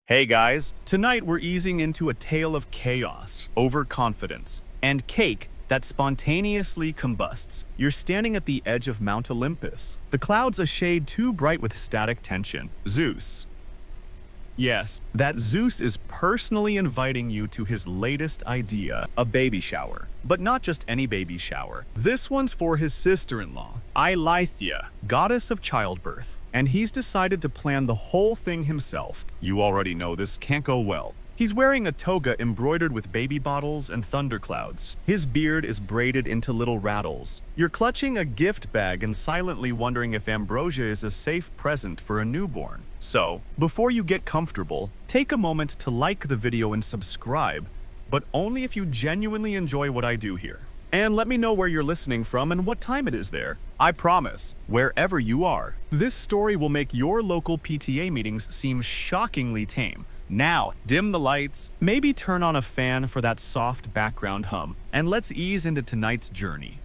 Hey guys, tonight we're easing into a tale of chaos, overconfidence, and cake that spontaneously combusts. You're standing at the edge of Mount Olympus, the clouds a shade too bright with static tension. Zeus. Yes, that Zeus is personally inviting you to his latest idea, a baby shower. But not just any baby shower. This one's for his sister-in-law, Eileithyia, goddess of childbirth. And he's decided to plan the whole thing himself. You already know this can't go well. He's wearing a toga embroidered with baby bottles and thunderclouds. His beard is braided into little rattles. You're clutching a gift bag and silently wondering if ambrosia is a safe present for a newborn. So, before you get comfortable, take a moment to like the video and subscribe, but only if you genuinely enjoy what I do here. And let me know where you're listening from and what time it is there. I promise, wherever you are, this story will make your local PTA meetings seem shockingly tame. Now, dim the lights, maybe turn on a fan for that soft background hum, and let's ease into tonight's journey.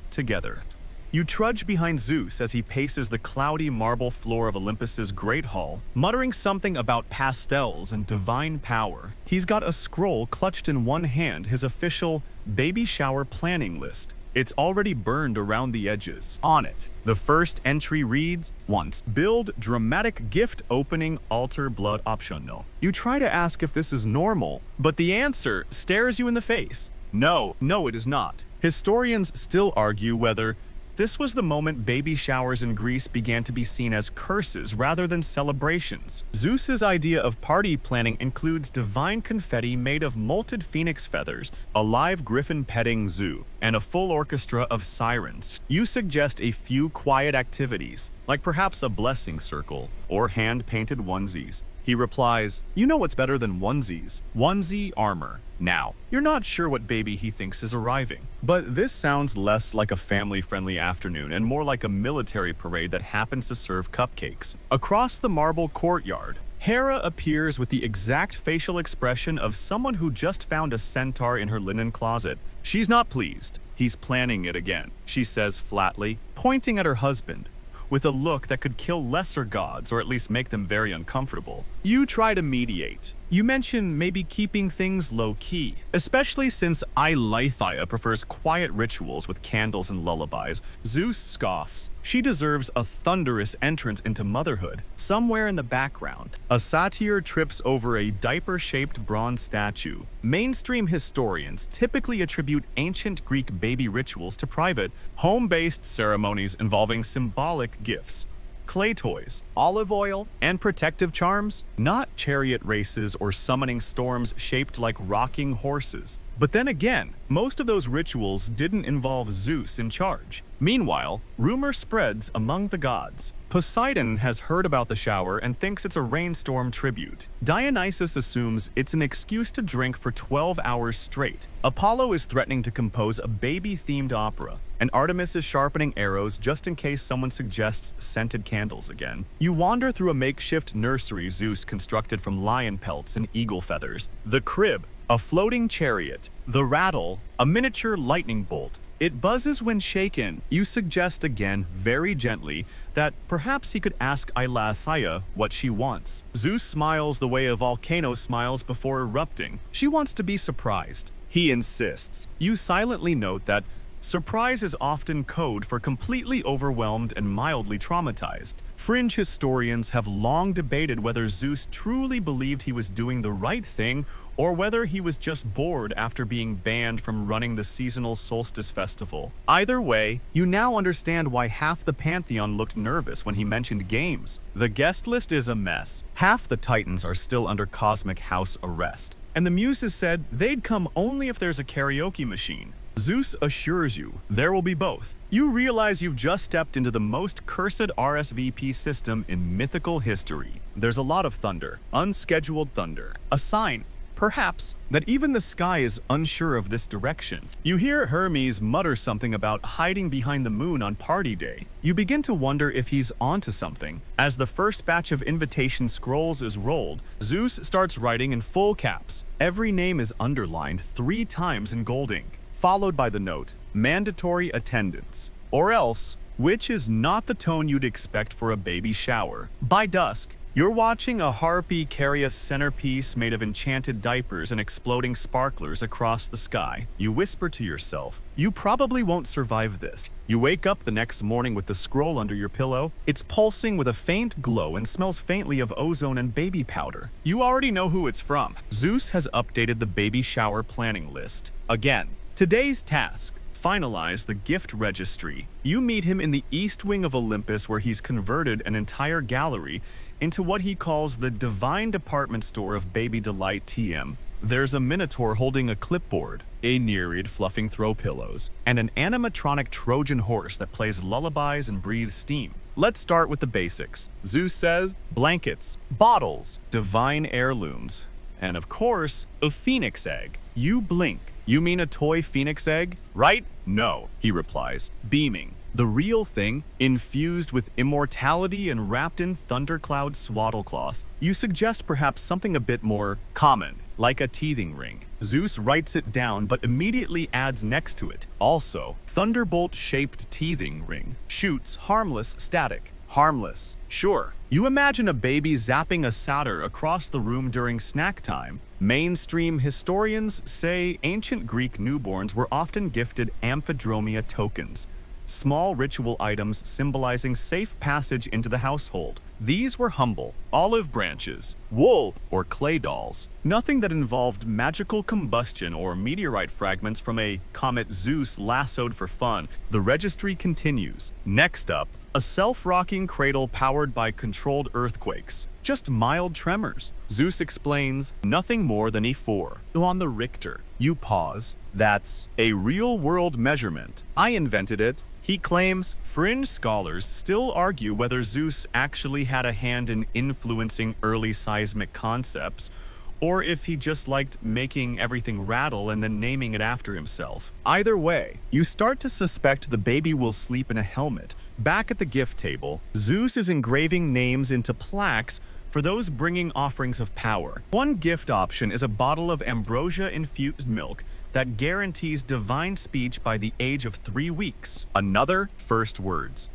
Together. You trudge behind Zeus as he paces the cloudy marble floor of Olympus's great hall, muttering something about pastels and divine power. He's got a scroll clutched in one hand, his official baby shower planning list. It's already burned around the edges. On it, the first entry reads, "Want, build dramatic gift opening altar blood optional." You try to ask if this is normal, but the answer stares you in the face. No, it is not. Historians still argue whether this was the moment baby showers in Greece began to be seen as curses rather than celebrations. Zeus's idea of party planning includes divine confetti made of molted phoenix feathers, a live griffin petting zoo, and a full orchestra of sirens. You suggest a few quiet activities, like perhaps a blessing circle or hand-painted onesies. He replies, "You know what's better than onesies? Onesie armor." Now, you're not sure what baby he thinks is arriving, but this sounds less like a family-friendly afternoon and more like a military parade that happens to serve cupcakes. Across the marble courtyard, Hera appears with the exact facial expression of someone who just found a centaur in her linen closet. She's not pleased. "He's planning it again," she says flatly, pointing at her husband, with a look that could kill lesser gods or at least make them very uncomfortable. You try to mediate. You mention maybe keeping things low-key, especially since Eileithyia prefers quiet rituals with candles and lullabies. Zeus scoffs. She deserves a thunderous entrance into motherhood. Somewhere in the background, a satyr trips over a diaper-shaped bronze statue. Mainstream historians typically attribute ancient Greek baby rituals to private, home-based ceremonies involving symbolic gifts. Clay toys, olive oil, and protective charms, not chariot races or summoning storms shaped like rocking horses. But then again, most of those rituals didn't involve Zeus in charge. Meanwhile, rumor spreads among the gods. Poseidon has heard about the shower and thinks it's a rainstorm tribute. Dionysus assumes it's an excuse to drink for 12 hours straight. Apollo is threatening to compose a baby-themed opera, and Artemis is sharpening arrows just in case someone suggests scented candles again. You wander through a makeshift nursery Zeus constructed from lion pelts and eagle feathers. The crib, a floating chariot. The rattle, a miniature lightning bolt. It buzzes when shaken. You suggest again, very gently, that perhaps he could ask Eileithyia what she wants. Zeus smiles the way a volcano smiles before erupting. She wants to be surprised. He insists. You silently note that surprise is often code for completely overwhelmed and mildly traumatized. Fringe historians have long debated whether Zeus truly believed he was doing the right thing or whether he was just bored after being banned from running the seasonal solstice festival. Either way, you now understand why half the pantheon looked nervous when he mentioned games. The guest list is a mess. Half the titans are still under cosmic house arrest, and the muses said they'd come only if there's a karaoke machine. Zeus assures you there will be both. You realize you've just stepped into the most cursed RSVP system in mythical history. There's a lot of thunder, unscheduled thunder, a sign, perhaps, that even the sky is unsure of this direction. You hear Hermes mutter something about hiding behind the moon on party day. You begin to wonder if he's onto something. As the first batch of invitation scrolls is rolled, Zeus starts writing in full caps. Every name is underlined 3 times in gold ink, followed by the note, "Mandatory attendance," or else, which is not the tone you'd expect for a baby shower. By dusk, You're watching a harpy carry a centerpiece made of enchanted diapers and exploding sparklers across the sky. You whisper to yourself, "You probably won't survive this." You wake up the next morning with the scroll under your pillow. It's pulsing with a faint glow and smells faintly of ozone and baby powder. You already know who it's from. Zeus has updated the baby shower planning list. Again, today's task: finalize the gift registry. You meet him in the east wing of Olympus, where he's converted an entire gallery into what he calls the divine department store of baby delight TM. There's a minotaur holding a clipboard, a nereid fluffing throw pillows, and an animatronic Trojan horse that plays lullabies and breathes steam. Let's start with the basics. Zeus says blankets, bottles, divine heirlooms, and of course, a phoenix egg. You blink. You mean a toy phoenix egg, right? No, he replies, beaming. The real thing, infused with immortality and wrapped in thundercloud swaddlecloth. You suggest perhaps something a bit more common, like a teething ring. Zeus writes it down but immediately adds next to it, also, thunderbolt-shaped teething ring. Shoots harmless static. Harmless, sure. You imagine a baby zapping a satyr across the room during snack time. Mainstream historians say ancient Greek newborns were often gifted amphidromia tokens, small ritual items symbolizing safe passage into the household. These were humble, olive branches, wool, or clay dolls. Nothing that involved magical combustion or meteorite fragments from a comet Zeus lassoed for fun. The registry continues. Next up, a self-rocking cradle powered by controlled earthquakes. Just mild tremors. Zeus explains, nothing more than E4. On the Richter, you pause. That's a real-world measurement. I invented it. He claims fringe scholars still argue whether Zeus actually had a hand in influencing early seismic concepts, or if he just liked making everything rattle and then naming it after himself. Either way, you start to suspect the baby will sleep in a helmet. Back at the gift table, Zeus is engraving names into plaques for those bringing offerings of power. One gift option is a bottle of ambrosia-infused milk that guarantees divine speech by the age of 3 weeks. Another, first words.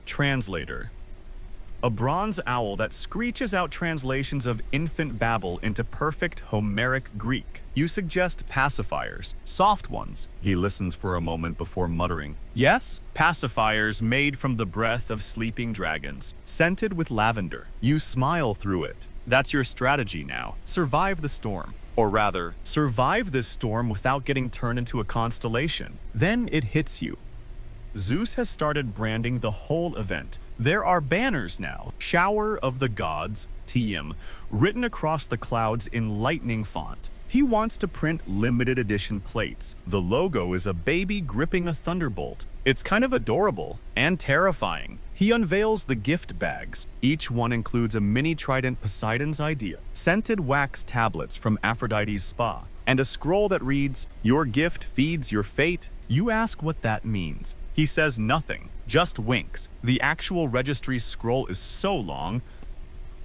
Translator. A bronze owl that screeches out translations of infant babble into perfect Homeric Greek. You suggest pacifiers, soft ones. He listens for a moment before muttering, yes, pacifiers made from the breath of sleeping dragons, scented with lavender. You smile through it. That's your strategy now. Survive the storm. Or rather, survive this storm without getting turned into a constellation. Then it hits you. Zeus has started branding the whole event. There are banners now, Shower of the Gods, TM, written across the clouds in lightning font. He wants to print limited edition plates. The logo is a baby gripping a thunderbolt. It's kind of adorable and terrifying. He unveils the gift bags. Each one includes a mini trident Poseidon's idea, scented wax tablets from Aphrodite's spa, and a scroll that reads, "Your gift feeds your fate." You ask what that means. He says nothing, just winks. The actual registry scroll is so long,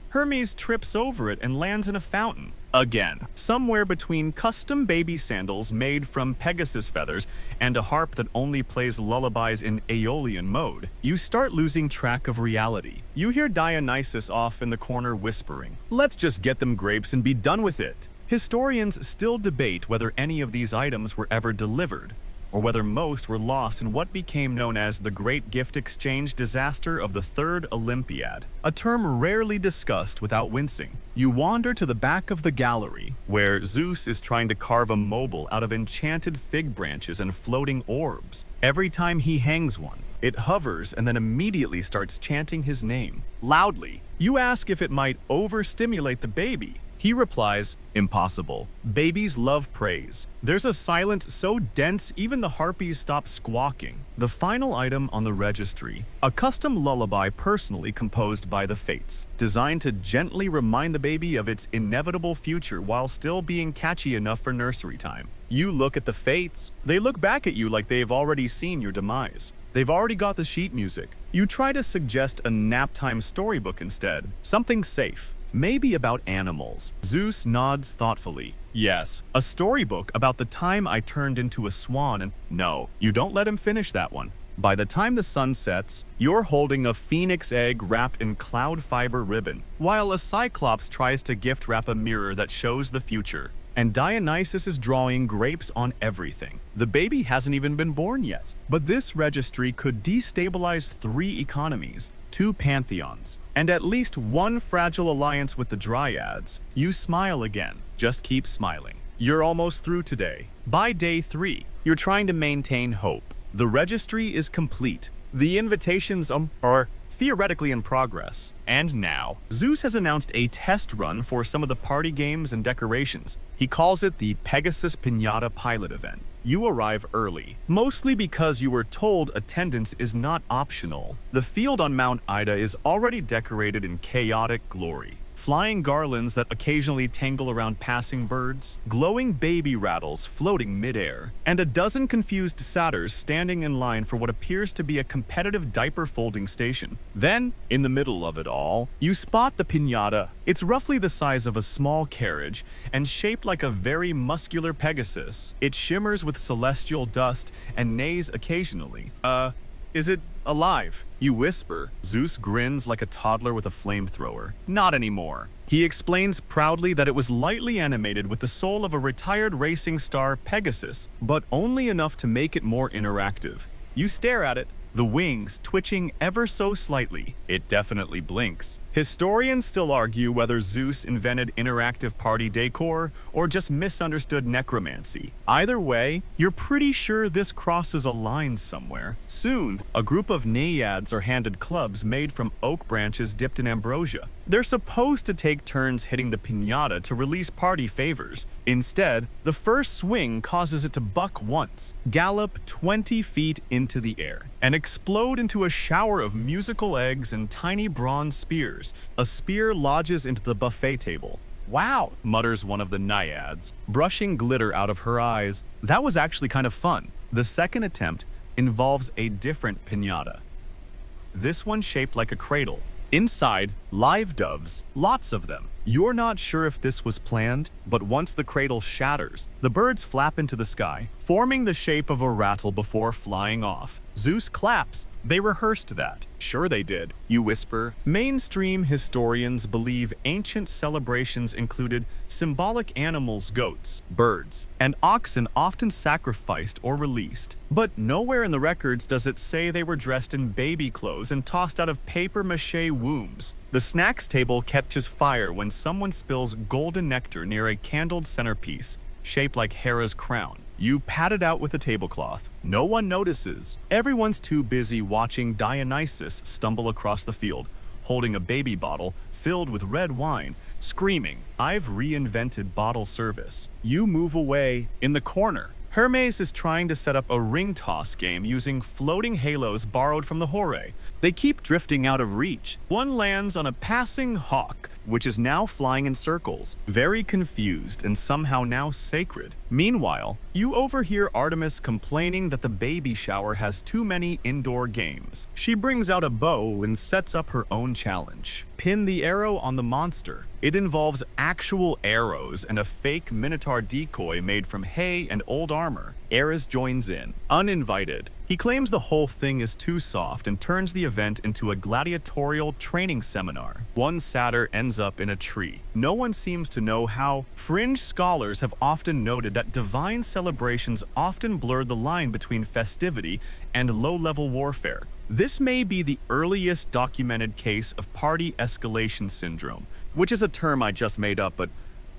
Hermes trips over it and lands in a fountain. Again, somewhere between custom baby sandals made from Pegasus feathers and a harp that only plays lullabies in Aeolian mode, you start losing track of reality. You hear Dionysus off in the corner whispering, "Let's just get them grapes and be done with it." Historians still debate whether any of these items were ever delivered, or whether most were lost in what became known as the Great Gift Exchange Disaster of the Third Olympiad, a term rarely discussed without wincing. You wander to the back of the gallery, where Zeus is trying to carve a mobile out of enchanted fig branches and floating orbs. Every time he hangs one, it hovers and then immediately starts chanting his name, loudly. You ask if it might overstimulate the baby. He replies, impossible. Babies love praise. There's a silence so dense even the harpies stop squawking. The final item on the registry, a custom lullaby personally composed by the Fates, designed to gently remind the baby of its inevitable future while still being catchy enough for nursery time. You look at the Fates. They look back at you like they've already seen your demise. They've already got the sheet music. You try to suggest a naptime storybook instead, something safe. Maybe about animals. Zeus nods thoughtfully. Yes, a storybook about the time I turned into a swan and… No, you don't let him finish that one. By the time the sun sets, you're holding a phoenix egg wrapped in cloud fiber ribbon, while a cyclops tries to gift wrap a mirror that shows the future. And Dionysus is drawing grapes on everything. The baby hasn't even been born yet. But this registry could destabilize 3 economies, 2 pantheons, and at least 1 fragile alliance with the dryads. You smile again. Just keep smiling. You're almost through today. By day 3, you're trying to maintain hope. The registry is complete. The invitations are theoretically in progress. And now, Zeus has announced a test run for some of the party games and decorations. He calls it the Pegasus Piñata Pilot Event. You arrive early, mostly because you were told attendance is not optional. The field on Mount Ida is already decorated in chaotic glory. Flying garlands that occasionally tangle around passing birds, glowing baby rattles floating midair, and a dozen confused satyrs standing in line for what appears to be a competitive diaper folding station. Then, in the middle of it all, you spot the piñata. It's roughly the size of a small carriage and shaped like a very muscular Pegasus. It shimmers with celestial dust and neighs occasionally. Is it alive? You whisper. Zeus grins like a toddler with a flamethrower. Not anymore. He explains proudly that it was lightly animated with the soul of a retired racing star, Pegasus, but only enough to make it more interactive. You stare at it, the wings twitching ever so slightly. It definitely blinks. Historians still argue whether Zeus invented interactive party decor or just misunderstood necromancy. Either way, you're pretty sure this crosses a line somewhere. Soon, a group of naiads are handed clubs made from oak branches dipped in ambrosia. They're supposed to take turns hitting the piñata to release party favors. Instead, the first swing causes it to buck once, gallop 20 feet into the air, and explode into a shower of musical eggs and tiny bronze spears. A spear lodges into the buffet table. "Wow," mutters one of the naiads, brushing glitter out of her eyes. That was actually kind of fun. The second attempt involves a different piñata. This one shaped like a cradle. Inside, live doves, lots of them. You're not sure if this was planned, but once the cradle shatters, the birds flap into the sky, forming the shape of a rattle before flying off. Zeus claps. They rehearsed that. Sure they did. You whisper. Mainstream historians believe ancient celebrations included symbolic animals, goats, birds, and oxen often sacrificed or released. But nowhere in the records does it say they were dressed in baby clothes and tossed out of papier-mâché wombs. The snacks table catches fire when someone spills golden nectar near a candled centerpiece, shaped like Hera's crown. You pat it out with a tablecloth. No one notices. Everyone's too busy watching Dionysus stumble across the field, holding a baby bottle filled with red wine, screaming, "I've reinvented bottle service." You move away. In the corner, Hermes is trying to set up a ring toss game using floating halos borrowed from the Hora. They keep drifting out of reach. One lands on a passing hawk, which is now flying in circles, very confused and somehow now sacred. Meanwhile, you overhear Artemis complaining that the baby shower has too many indoor games. She brings out a bow and sets up her own challenge. Pin the arrow on the monster. It involves actual arrows and a fake minotaur decoy made from hay and old armor. Ares joins in, uninvited. He claims the whole thing is too soft and turns the event into a gladiatorial training seminar. One satyr ends up in a tree. No one seems to know how. Fringe scholars have often noted that divine celebrations often blurred the line between festivity and low-level warfare. This may be the earliest documented case of party escalation syndrome, which is a term I just made up, but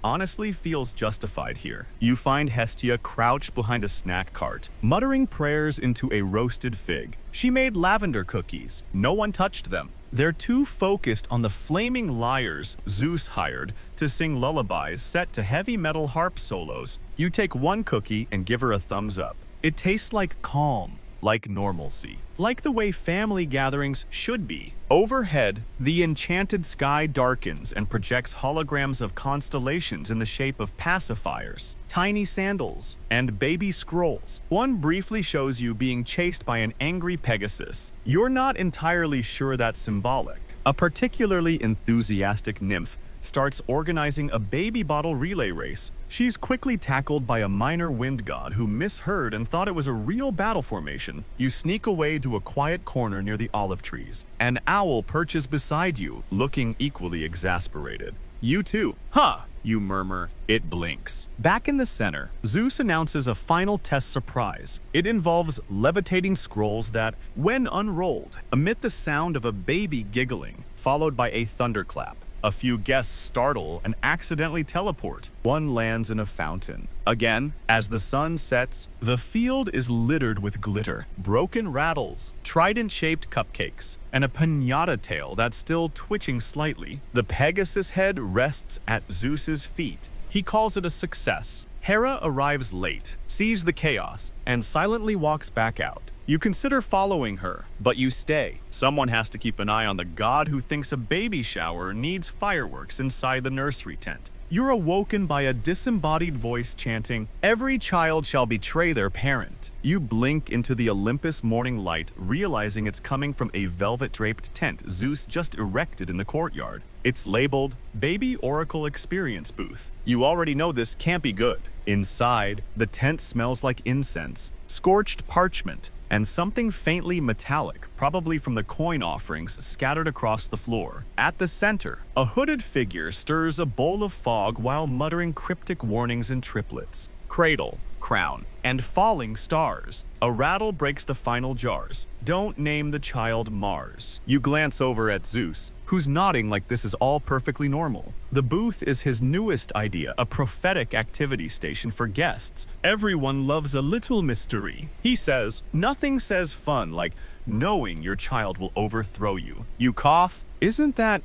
honestly feels justified here. You find Hestia crouched behind a snack cart, muttering prayers into a roasted fig. She made lavender cookies. No one touched them. They're too focused on the flaming lyres Zeus hired to sing lullabies set to heavy metal harp solos. You take one cookie and give her a thumbs up. It tastes like calm, like normalcy, like the way family gatherings should be. Overhead, the enchanted sky darkens and projects holograms of constellations in the shape of pacifiers, tiny sandals, and baby scrolls. One briefly shows you being chased by an angry Pegasus. You're not entirely sure that's symbolic. A particularly enthusiastic nymph starts organizing a baby bottle relay race. She's quickly tackled by a minor wind god who misheard and thought it was a real battle formation. You sneak away to a quiet corner near the olive trees. An owl perches beside you, looking equally exasperated. You too. Huh, you murmur. It blinks. Back in the center, Zeus announces a final test surprise. It involves levitating scrolls that, when unrolled, emit the sound of a baby giggling, followed by a thunderclap. A few guests startle and accidentally teleport. One lands in a fountain. Again, as the sun sets, the field is littered with glitter, broken rattles, trident-shaped cupcakes, and a piñata tail that's still twitching slightly. The Pegasus head rests at Zeus's feet. He calls it a success. Hera arrives late, sees the chaos, and silently walks back out. You consider following her, but you stay. Someone has to keep an eye on the god who thinks a baby shower needs fireworks inside the nursery tent. You're awoken by a disembodied voice chanting, "Every child shall betray their parent." You blink into the Olympus morning light, realizing it's coming from a velvet-draped tent Zeus just erected in the courtyard. It's labeled Baby Oracle Experience Booth. You already know this can't be good. Inside, the tent smells like incense, scorched parchment, and something faintly metallic, probably from the coin offerings scattered across the floor. At the center, a hooded figure stirs a bowl of fog while muttering cryptic warnings in triplets. Cradle, crown, and falling stars. A rattle breaks the final jars. Don't name the child Mars. You glance over at Zeus, who's nodding like this is all perfectly normal. The booth is his newest idea, a prophetic activity station for guests. Everyone loves a little mystery. He says, nothing says fun like knowing your child will overthrow you. You cough. Isn't that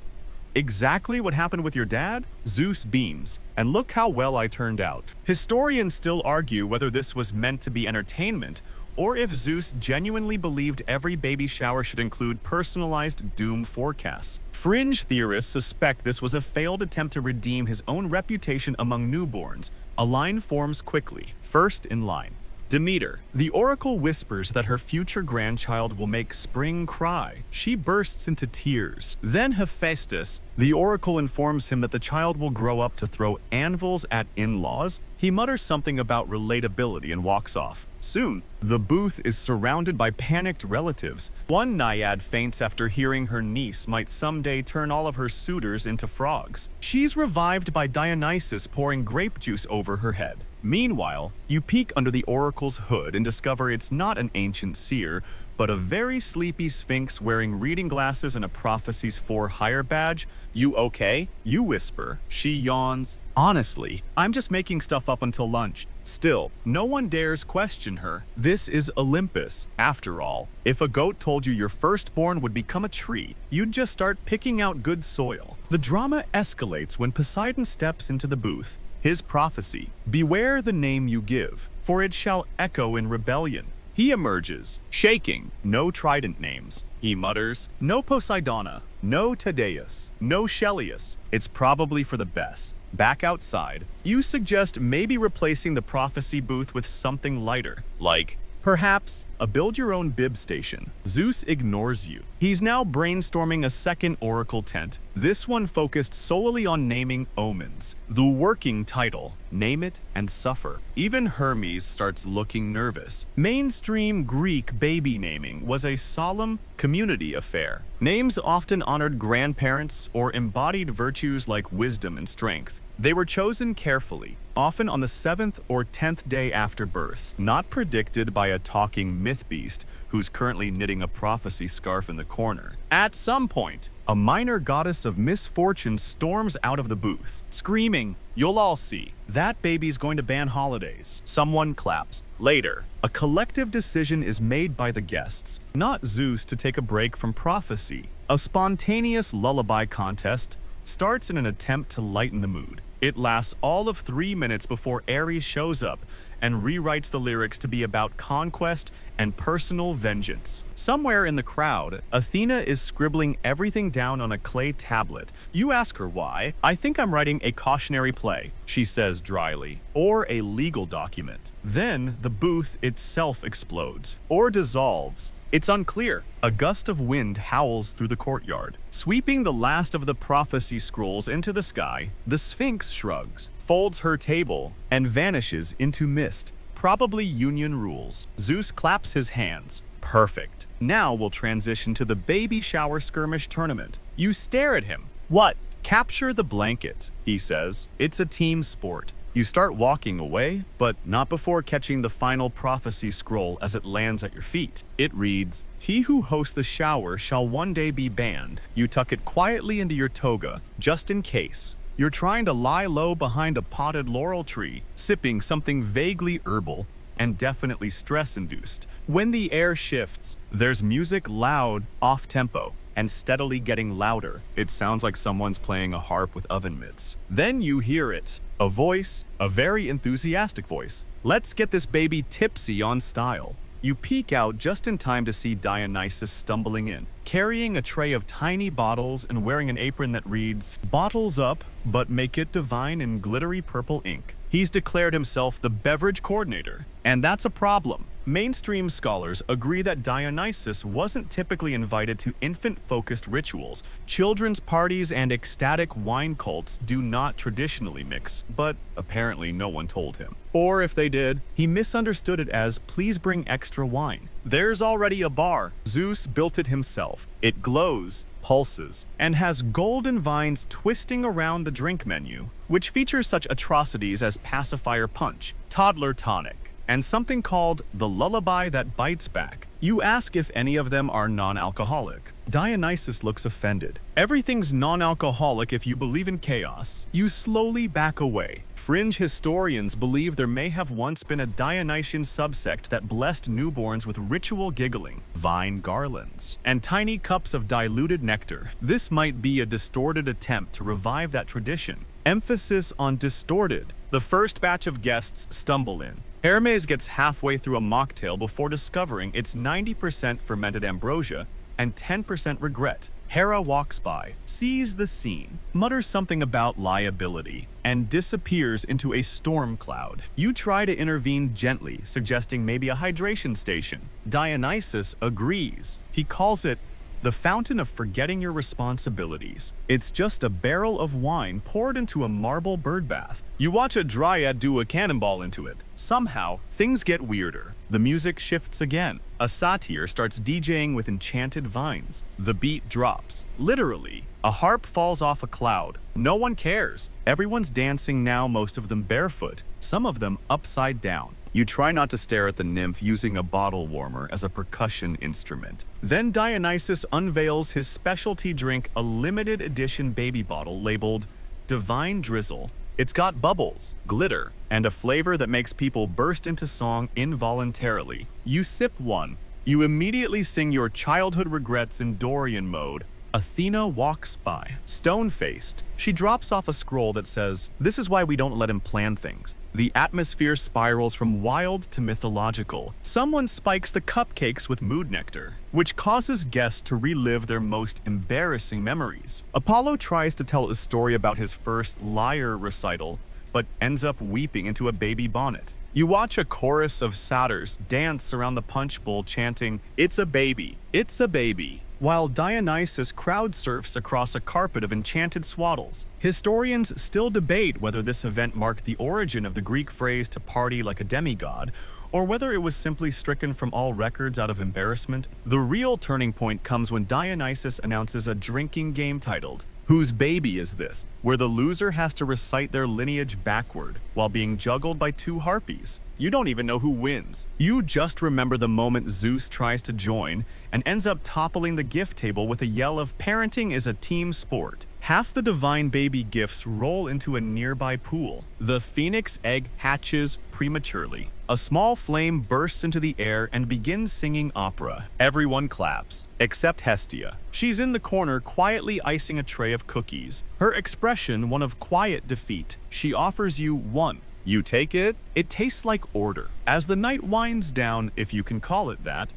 exactly what happened with your dad? Zeus beams, and look how well I turned out. Historians still argue whether this was meant to be entertainment or if Zeus genuinely believed every baby shower should include personalized doom forecasts. Fringe theorists suspect this was a failed attempt to redeem his own reputation among newborns. A line forms quickly, first in line. Demeter, the oracle whispers that her future grandchild will make spring cry. She bursts into tears. Then Hephaestus, the oracle informs him that the child will grow up to throw anvils at in-laws. He mutters something about relatability and walks off. Soon, the booth is surrounded by panicked relatives. One naiad faints after hearing her niece might someday turn all of her suitors into frogs. She's revived by Dionysus pouring grape juice over her head. Meanwhile, you peek under the oracle's hood and discover it's not an ancient seer, but a very sleepy sphinx wearing reading glasses and a prophecies for hire badge. You okay? You whisper. She yawns. Honestly, I'm just making stuff up until lunch. Still, no one dares question her. This is Olympus, after all. If a goat told you your firstborn would become a tree, you'd just start picking out good soil. The drama escalates when Poseidon steps into the booth. His prophecy, beware the name you give, for it shall echo in rebellion. He emerges, shaking, no trident names. He mutters, no Poseidona, no Tydeus, no Shellius. It's probably for the best. Back outside, you suggest maybe replacing the prophecy booth with something lighter, like perhaps a build-your-own bib station. Zeus ignores you. He's now brainstorming a second oracle tent, this one focused solely on naming omens. The working title, Name It and Suffer. Even Hermes starts looking nervous. Mainstream Greek baby naming was a solemn community affair. Names often honored grandparents or embodied virtues like wisdom and strength. They were chosen carefully, often on the 7th or 10th day after birth, not predicted by a talking myth beast who's currently knitting a prophecy scarf in the corner. At some point, a minor goddess of misfortune storms out of the booth, screaming, "You'll all see. That baby's going to ban holidays." Someone claps. Later, a collective decision is made by the guests, not Zeus to take a break from prophecy. A spontaneous lullaby contest starts in an attempt to lighten the mood. It lasts all of 3 minutes before Ares shows up, and rewrites the lyrics to be about conquest and personal vengeance. Somewhere in the crowd, Athena is scribbling everything down on a clay tablet. You ask her why. "I think I'm writing a cautionary play," she says dryly, "or a legal document." Then the booth itself explodes, or dissolves. It's unclear. A gust of wind howls through the courtyard, sweeping the last of the prophecy scrolls into the sky. The Sphinx shrugs, folds her table, and vanishes into mist. Probably union rules. Zeus claps his hands. Perfect. Now we'll transition to the baby shower skirmish tournament. You stare at him. "What?" "Capture the blanket," he says. "It's a team sport." You start walking away, but not before catching the final prophecy scroll as it lands at your feet. It reads, "He who hosts the shower shall one day be banned." You tuck it quietly into your toga, just in case. You're trying to lie low behind a potted laurel tree, sipping something vaguely herbal and definitely stress-induced. When the air shifts, there's music loud, off-tempo, and steadily getting louder. It sounds like someone's playing a harp with oven mitts. Then you hear it. A voice, a very enthusiastic voice. "Let's get this baby tipsy on style." You peek out just in time to see Dionysus stumbling in, carrying a tray of tiny bottles and wearing an apron that reads, "Bottles up, but make it divine in glittery purple ink." He's declared himself the beverage coordinator, and that's a problem. Mainstream scholars agree that Dionysus wasn't typically invited to infant-focused rituals. Children's parties and ecstatic wine cults do not traditionally mix, but apparently no one told him. Or if they did, he misunderstood it as, "Please bring extra wine." There's already a bar. Zeus built it himself. It glows, pulses, and has golden vines twisting around the drink menu, which features such atrocities as pacifier punch, toddler tonic, and something called the lullaby that bites back. You ask if any of them are non-alcoholic. Dionysus looks offended. Everything's non-alcoholic if you believe in chaos. You slowly back away. Fringe historians believe there may have once been a Dionysian subsect that blessed newborns with ritual giggling, vine garlands, and tiny cups of diluted nectar. This might be a distorted attempt to revive that tradition. Emphasis on distorted. The first batch of guests stumble in. Hermes gets halfway through a mocktail before discovering it's 90% fermented ambrosia and 10% regret. Hera walks by, sees the scene, mutters something about liability, and disappears into a storm cloud. You try to intervene gently, suggesting maybe a hydration station. Dionysus agrees. He calls it the fountain of forgetting your responsibilities. It's just a barrel of wine poured into a marble birdbath. You watch a dryad do a cannonball into it. Somehow, things get weirder. The music shifts again. A satyr starts DJing with enchanted vines. The beat drops. Literally, a harp falls off a cloud. No one cares. Everyone's dancing now, most of them barefoot, some of them upside down. You try not to stare at the nymph using a bottle warmer as a percussion instrument. Then Dionysus unveils his specialty drink, a limited edition baby bottle labeled Divine Drizzle. It's got bubbles, glitter, and a flavor that makes people burst into song involuntarily. You sip one. You immediately sing your childhood regrets in Dorian mode. Athena walks by, stone-faced. She drops off a scroll that says, "This is why we don't let him plan things." The atmosphere spirals from wild to mythological. Someone spikes the cupcakes with mood nectar, which causes guests to relive their most embarrassing memories. Apollo tries to tell a story about his first lyre recital, but ends up weeping into a baby bonnet. You watch a chorus of satyrs dance around the punch bowl chanting, "It's a baby, it's a baby," while Dionysus crowd surfs across a carpet of enchanted swaddles. Historians still debate whether this event marked the origin of the Greek phrase to party like a demigod, or whether it was simply stricken from all records out of embarrassment. The real turning point comes when Dionysus announces a drinking game titled, "Whose Baby Is This?", where the loser has to recite their lineage backward while being juggled by two harpies. You don't even know who wins. You just remember the moment Zeus tries to join and ends up toppling the gift table with a yell of "Parenting is a team sport." Half the divine baby gifts roll into a nearby pool. The phoenix egg hatches prematurely. A small flame bursts into the air and begins singing opera. Everyone claps, except Hestia. She's in the corner quietly icing a tray of cookies. Her expression one of quiet defeat. She offers you one. You take it. It tastes like order. As the night winds down, if you can call it that,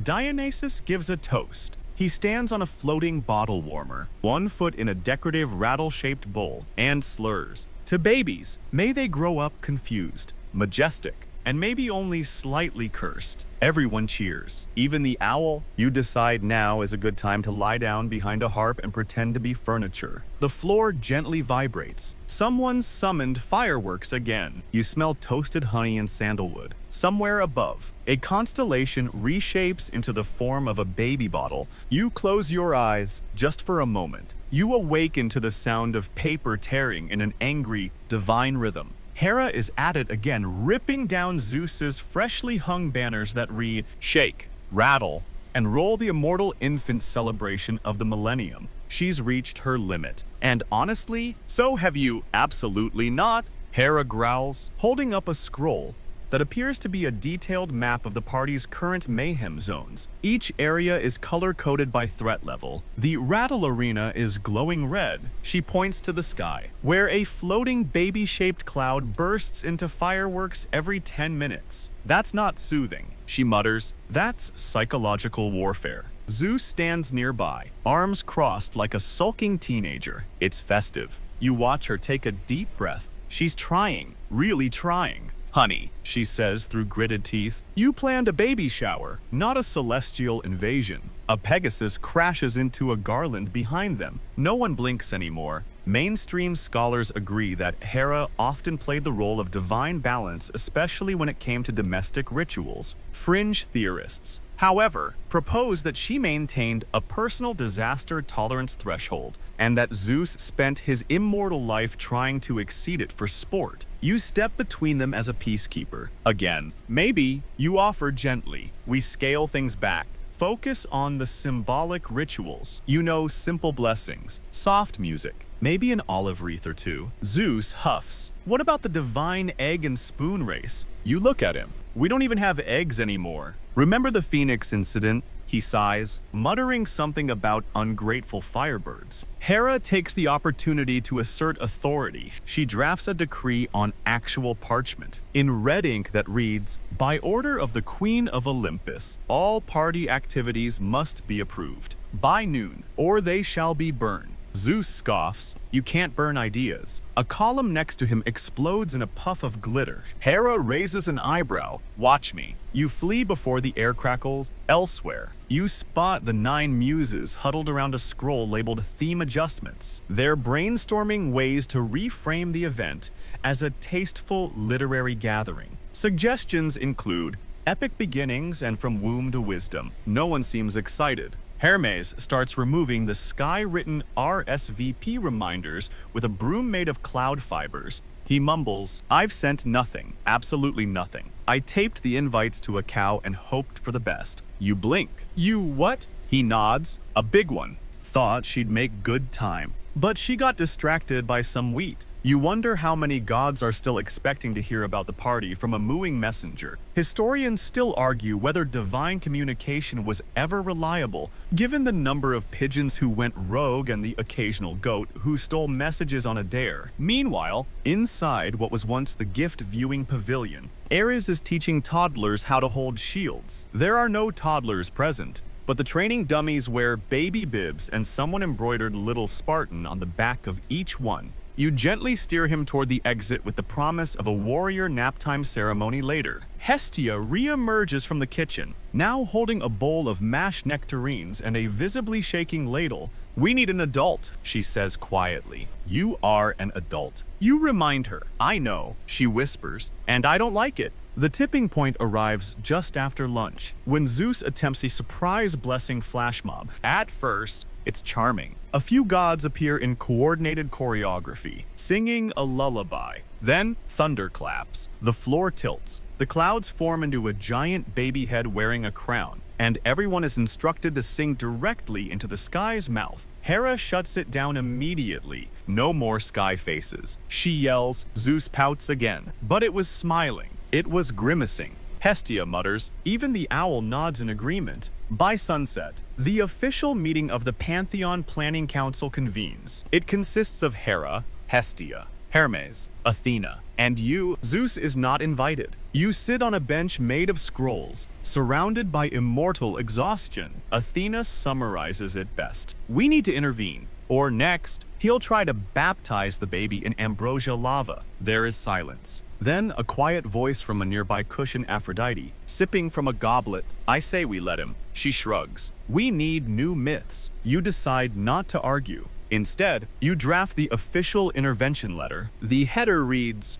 Dionysus gives a toast. He stands on a floating bottle warmer, one foot in a decorative rattle-shaped bowl, and slurs. To babies, may they grow up confused, majestic, and maybe only slightly cursed. Everyone cheers. Even the owl. You decide now is a good time to lie down behind a harp and pretend to be furniture. The floor gently vibrates. Someone summoned fireworks again. You smell toasted honey and sandalwood. Somewhere above, a constellation reshapes into the form of a baby bottle. You close your eyes just for a moment. You awaken to the sound of paper tearing in an angry, divine rhythm. Hera is at it again, ripping down Zeus's freshly hung banners that read, "Shake, rattle, and roll the immortal infant celebration of the millennium." She's reached her limit. And honestly, so have you. Absolutely not, Hera growls, holding up a scroll that appears to be a detailed map of the party's current mayhem zones. Each area is color-coded by threat level. The rattle arena is glowing red. She points to the sky, where a floating baby-shaped cloud bursts into fireworks every 10 minutes. That's not soothing, she mutters. That's psychological warfare. Zeus stands nearby, arms crossed like a sulking teenager. It's festive. You watch her take a deep breath. She's trying, really trying. "Honey," she says through gritted teeth, "you planned a baby shower, not a celestial invasion." A Pegasus crashes into a garland behind them. No one blinks anymore. Mainstream scholars agree that Hera often played the role of divine balance, especially when it came to domestic rituals. Fringe theorists, however, propose that she maintained a personal disaster tolerance threshold, and that Zeus spent his immortal life trying to exceed it for sport. You step between them as a peacekeeper. Again, maybe you offer gently. We scale things back. Focus on the symbolic rituals. You know, simple blessings, soft music, maybe an olive wreath or two. Zeus huffs. What about the divine egg and spoon race? You look at him. We don't even have eggs anymore. Remember the Phoenix incident? He sighs, muttering something about ungrateful firebirds. Hera takes the opportunity to assert authority. She drafts a decree on actual parchment, in red ink that reads, "By order of the Queen of Olympus, all party activities must be approved by noon, or they shall be burned." Zeus scoffs, "You can't burn ideas." A column next to him explodes in a puff of glitter. Hera raises an eyebrow. "Watch me." You flee before the air crackles. Elsewhere, you spot the 9 muses huddled around a scroll labeled Theme Adjustments. They're brainstorming ways to reframe the event as a tasteful literary gathering. Suggestions include epic beginnings and from womb to wisdom. No one seems excited. Hermes starts removing the sky-written RSVP reminders with a broom made of cloud fibers. He mumbles, "I've sent nothing, absolutely nothing. I taped the invites to a cow and hoped for the best." You blink. "You what?" He nods. "A big one. Thought she'd make good time. But she got distracted by some wheat." You wonder how many gods are still expecting to hear about the party from a mooing messenger. Historians still argue whether divine communication was ever reliable, given the number of pigeons who went rogue and the occasional goat who stole messages on a dare. Meanwhile, inside what was once the gift viewing pavilion, Ares is teaching toddlers how to hold shields. There are no toddlers present, but the training dummies wear baby bibs and someone embroidered little Spartan on the back of each one. You gently steer him toward the exit with the promise of a warrior naptime ceremony later. Hestia re-emerges from the kitchen, now holding a bowl of mashed nectarines and a visibly shaking ladle. "We need an adult," she says quietly. "You are an adult." You remind her. "I know," she whispers, "and I don't like it." The tipping point arrives just after lunch, when Zeus attempts a surprise blessing flash mob. At first, it's charming. A few gods appear in coordinated choreography, singing a lullaby. Then, thunder claps. The floor tilts. The clouds form into a giant baby head wearing a crown, and everyone is instructed to sing directly into the sky's mouth. Hera shuts it down immediately. No more sky faces. She yells. Zeus pouts again, but it was smiling. It was grimacing. Hestia mutters. Even the owl nods in agreement. By sunset, the official meeting of the Pantheon Planning Council convenes. It consists of Hera, Hestia, Hermes, Athena. And you, Zeus, is not invited. You sit on a bench made of scrolls, surrounded by immortal exhaustion. Athena summarizes it best. We need to intervene. Or next, he'll try to baptize the baby in ambrosia lava. There is silence. Then a quiet voice from a nearby cushion Aphrodite, sipping from a goblet. I say we let him. She shrugs. We need new myths. You decide not to argue. Instead, you draft the official intervention letter. The header reads,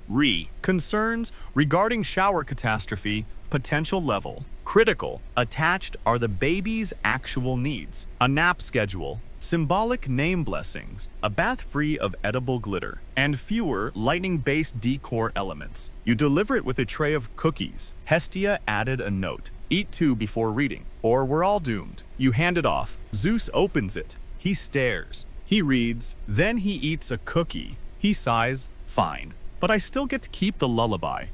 Concerns regarding shower catastrophe, potential level, critical. Attached are the baby's actual needs, a nap schedule, symbolic name blessings, a bath free of edible glitter, and fewer lightning-based decor elements. You deliver it with a tray of cookies. Hestia added a note. Eat 2 before reading, or we're all doomed. You hand it off. Zeus opens it. He stares. He reads, then he eats a cookie. He sighs, fine, but I still get to keep the lullaby.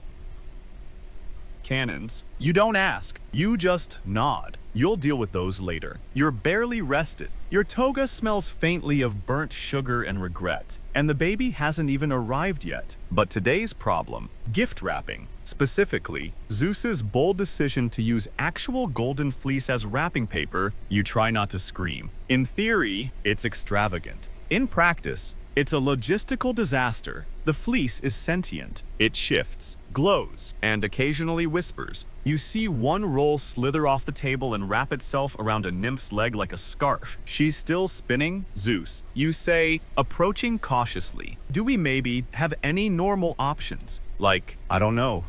Cannons. You don't ask, you just nod. You'll deal with those later. You're barely rested. Your toga smells faintly of burnt sugar and regret, and the baby hasn't even arrived yet. But today's problem, gift wrapping. Specifically, Zeus's bold decision to use actual golden fleece as wrapping paper. You try not to scream. In theory, it's extravagant. In practice, it's a logistical disaster. The fleece is sentient. It shifts, glows, and occasionally whispers. You see one roll slither off the table and wrap itself around a nymph's leg like a scarf. She's still spinning. Zeus, you say, approaching cautiously. Do we maybe have any normal options? Like, I don't know,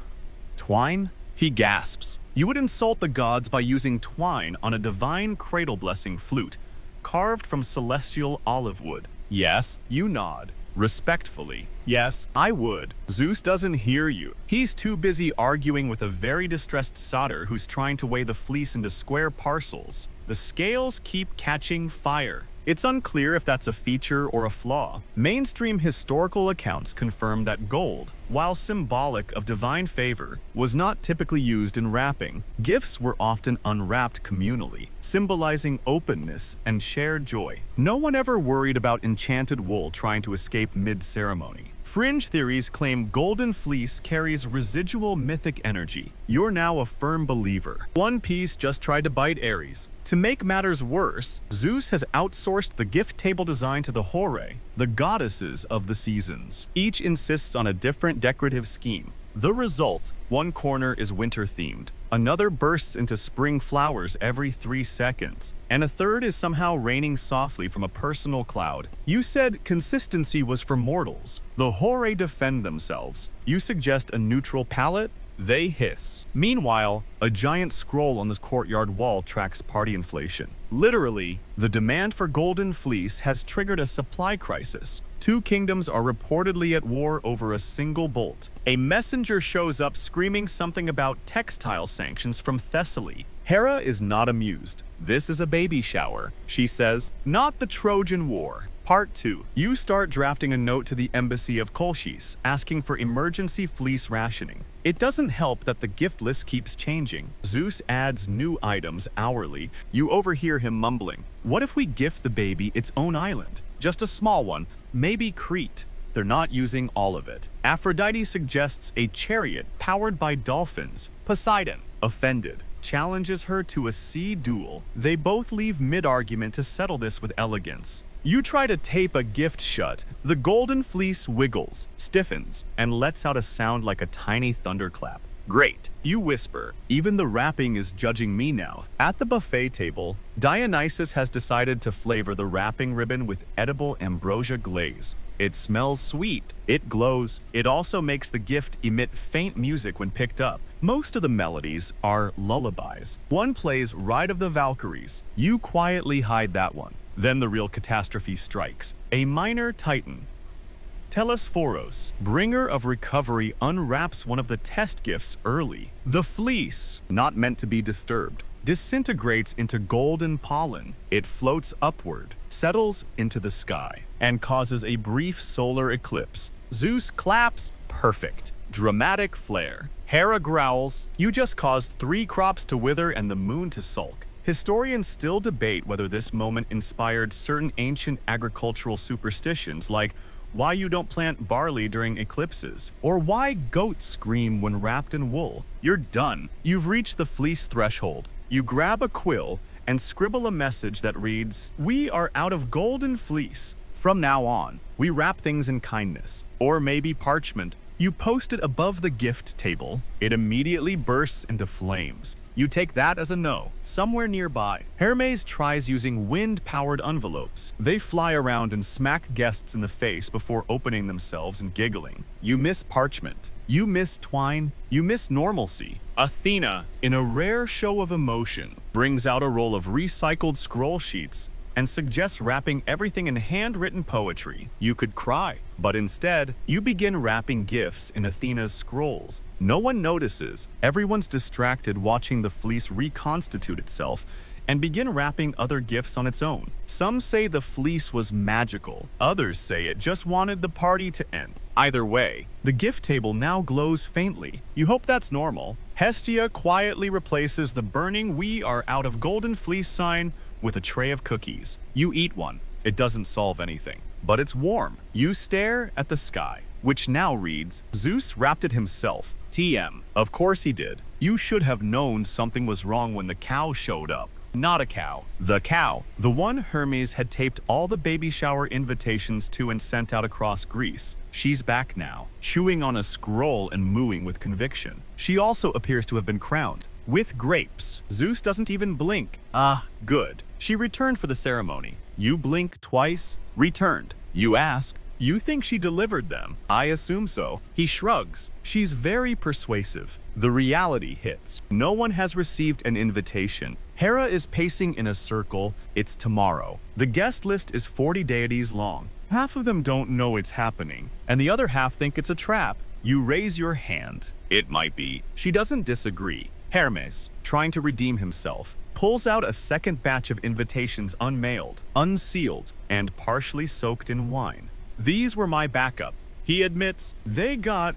twine? He gasps. You would insult the gods by using twine on a divine cradle-blessing flute, carved from celestial olive wood. Yes, you nod. Respectfully. Yes, I would. Zeus doesn't hear you. He's too busy arguing with a very distressed solder who's trying to weigh the fleece into square parcels. The scales keep catching fire. It's unclear if that's a feature or a flaw. Mainstream historical accounts confirm that gold, while symbolic of divine favor, was not typically used in wrapping. Gifts were often unwrapped communally, symbolizing openness and shared joy. No one ever worried about enchanted wool trying to escape mid-ceremony. Fringe theories claim golden fleece carries residual mythic energy. You're now a firm believer. One Piece just tried to bite Ares. To make matters worse, Zeus has outsourced the gift table design to the Hera, the goddesses of the seasons. Each insists on a different decorative scheme. The result, one corner is winter-themed, another bursts into spring flowers every 3 seconds, and a third is somehow raining softly from a personal cloud. You said consistency was for mortals. The Hora defend themselves. You suggest a neutral palette? They hiss. Meanwhile, a giant scroll on this courtyard wall tracks party inflation. Literally, the demand for golden fleece has triggered a supply crisis. 2 kingdoms are reportedly at war over a single bolt. A messenger shows up screaming something about textile sanctions from Thessaly. Hera is not amused. This is a baby shower. She says, not the Trojan War. Part 2. You start drafting a note to the embassy of Colchis, asking for emergency fleece rationing. It doesn't help that the gift list keeps changing. Zeus adds new items hourly. You overhear him mumbling, what if we gift the baby its own island? Just a small one, maybe Crete. They're not using all of it. Aphrodite suggests a chariot powered by dolphins. Poseidon, offended, challenges her to a sea duel. They both leave mid-argument to settle this with elegance. You try to tape a gift shut. The golden fleece wiggles, stiffens, and lets out a sound like a tiny thunderclap. Great, you whisper. Even the wrapping is judging me now. At the buffet table, Dionysus has decided to flavor the wrapping ribbon with edible ambrosia glaze. It smells sweet. It glows. It also makes the gift emit faint music when picked up. Most of the melodies are lullabies. One plays Ride of the Valkyries. You quietly hide that one. Then the real catastrophe strikes. A minor titan, Telesphorus, bringer of recovery, unwraps one of the test gifts early. The fleece, not meant to be disturbed, disintegrates into golden pollen. It floats upward, settles into the sky, and causes a brief solar eclipse. Zeus claps, perfect. Dramatic flair. Hera growls, you just caused 3 crops to wither and the moon to sulk. Historians still debate whether this moment inspired certain ancient agricultural superstitions like why you don't plant barley during eclipses, or why goats scream when wrapped in wool. You're done. You've reached the fleece threshold. You grab a quill and scribble a message that reads, "We are out of golden fleece. From now on, we wrap things in kindness," or maybe parchment. You post it above the gift table. It immediately bursts into flames. You take that as a no. Somewhere nearby, Hermes tries using wind-powered envelopes. They fly around and smack guests in the face before opening themselves and giggling. You miss parchment. You miss twine. You miss normalcy. Athena, in a rare show of emotion, brings out a roll of recycled scroll sheets and suggests wrapping everything in handwritten poetry. You could cry, but instead, you begin wrapping gifts in Athena's scrolls. No one notices. Everyone's distracted watching the fleece reconstitute itself and begin wrapping other gifts on its own. Some say the fleece was magical. Others say it just wanted the party to end. Either way, the gift table now glows faintly. You hope that's normal. Hestia quietly replaces the burning "We are out of golden fleece" sign with a tray of cookies. You eat one. It doesn't solve anything, but it's warm. You stare at the sky, which now reads, "Zeus wrapped it himself. TM. Of course he did. You should have known something was wrong when the cow showed up." Not a cow. The cow. The one Hermes had taped all the baby shower invitations to and sent out across Greece. She's back now, chewing on a scroll and mooing with conviction. She also appears to have been crowned. With grapes. Zeus doesn't even blink. Ah, good. She returned for the ceremony. You blink twice. Returned. You ask. You think she delivered them? I assume so. He shrugs. She's very persuasive. The reality hits. No one has received an invitation. Hera is pacing in a circle. It's tomorrow. The guest list is 40 deities long. Half of them don't know it's happening, and the other half think it's a trap. You raise your hand. It might be. She doesn't disagree. Hermes, trying to redeem himself, pulls out a second batch of invitations unmailed, unsealed, and partially soaked in wine. These were my backup. He admits they got,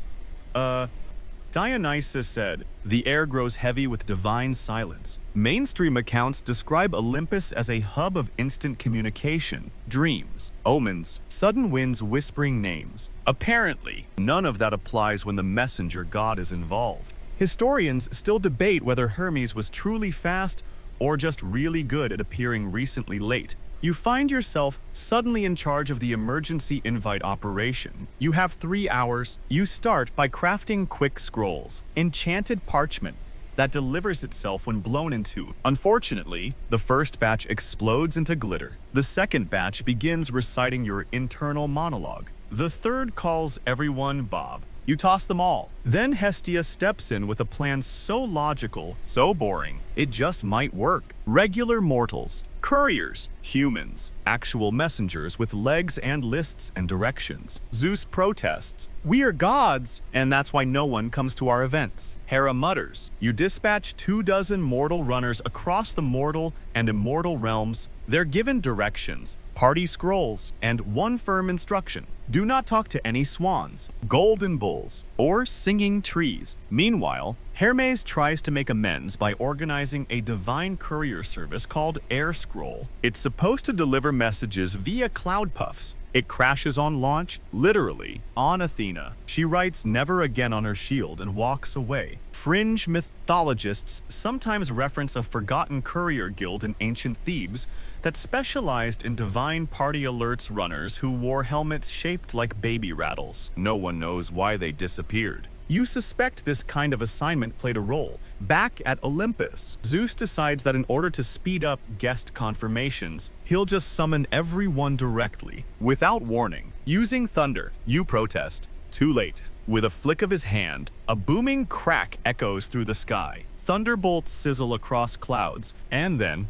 Dionysus said, the air grows heavy with divine silence. Mainstream accounts describe Olympus as a hub of instant communication, dreams, omens, sudden winds whispering names. Apparently, none of that applies when the messenger god is involved. Historians still debate whether Hermes was truly fast or just really good at appearing recently late. You find yourself suddenly in charge of the emergency invite operation. You have 3 hours. You start by crafting quick scrolls, enchanted parchment that delivers itself when blown into. Unfortunately, the first batch explodes into glitter. The second batch begins reciting your internal monologue. The third calls everyone Bob. You toss them all. Then Hestia steps in with a plan so logical, so boring, it just might work. Regular mortals, couriers, humans, actual messengers with legs and lists and directions. Zeus protests, "We are gods, and that's why no one comes to our events." Hera mutters, "You dispatch 24 mortal runners across the mortal and immortal realms. They're given directions, party scrolls, and one firm instruction. Do not talk to any swans, golden bulls, or singing trees." Meanwhile, Hermes tries to make amends by organizing a divine courier service called Air Scroll. It's supposed to deliver messages via cloud puffs. It crashes on launch, literally, on Athena. She writes "never again" on her shield and walks away. Fringe mythologists sometimes reference a forgotten courier guild in ancient Thebes that specialized in divine party alerts runners who wore helmets shaped like baby rattles. No one knows why they disappeared. You suspect this kind of assignment played a role. Back at Olympus, Zeus decides that in order to speed up guest confirmations, he'll just summon everyone directly, without warning. Using thunder, you protest. Too late. With a flick of his hand, a booming crack echoes through the sky. Thunderbolts sizzle across clouds, and then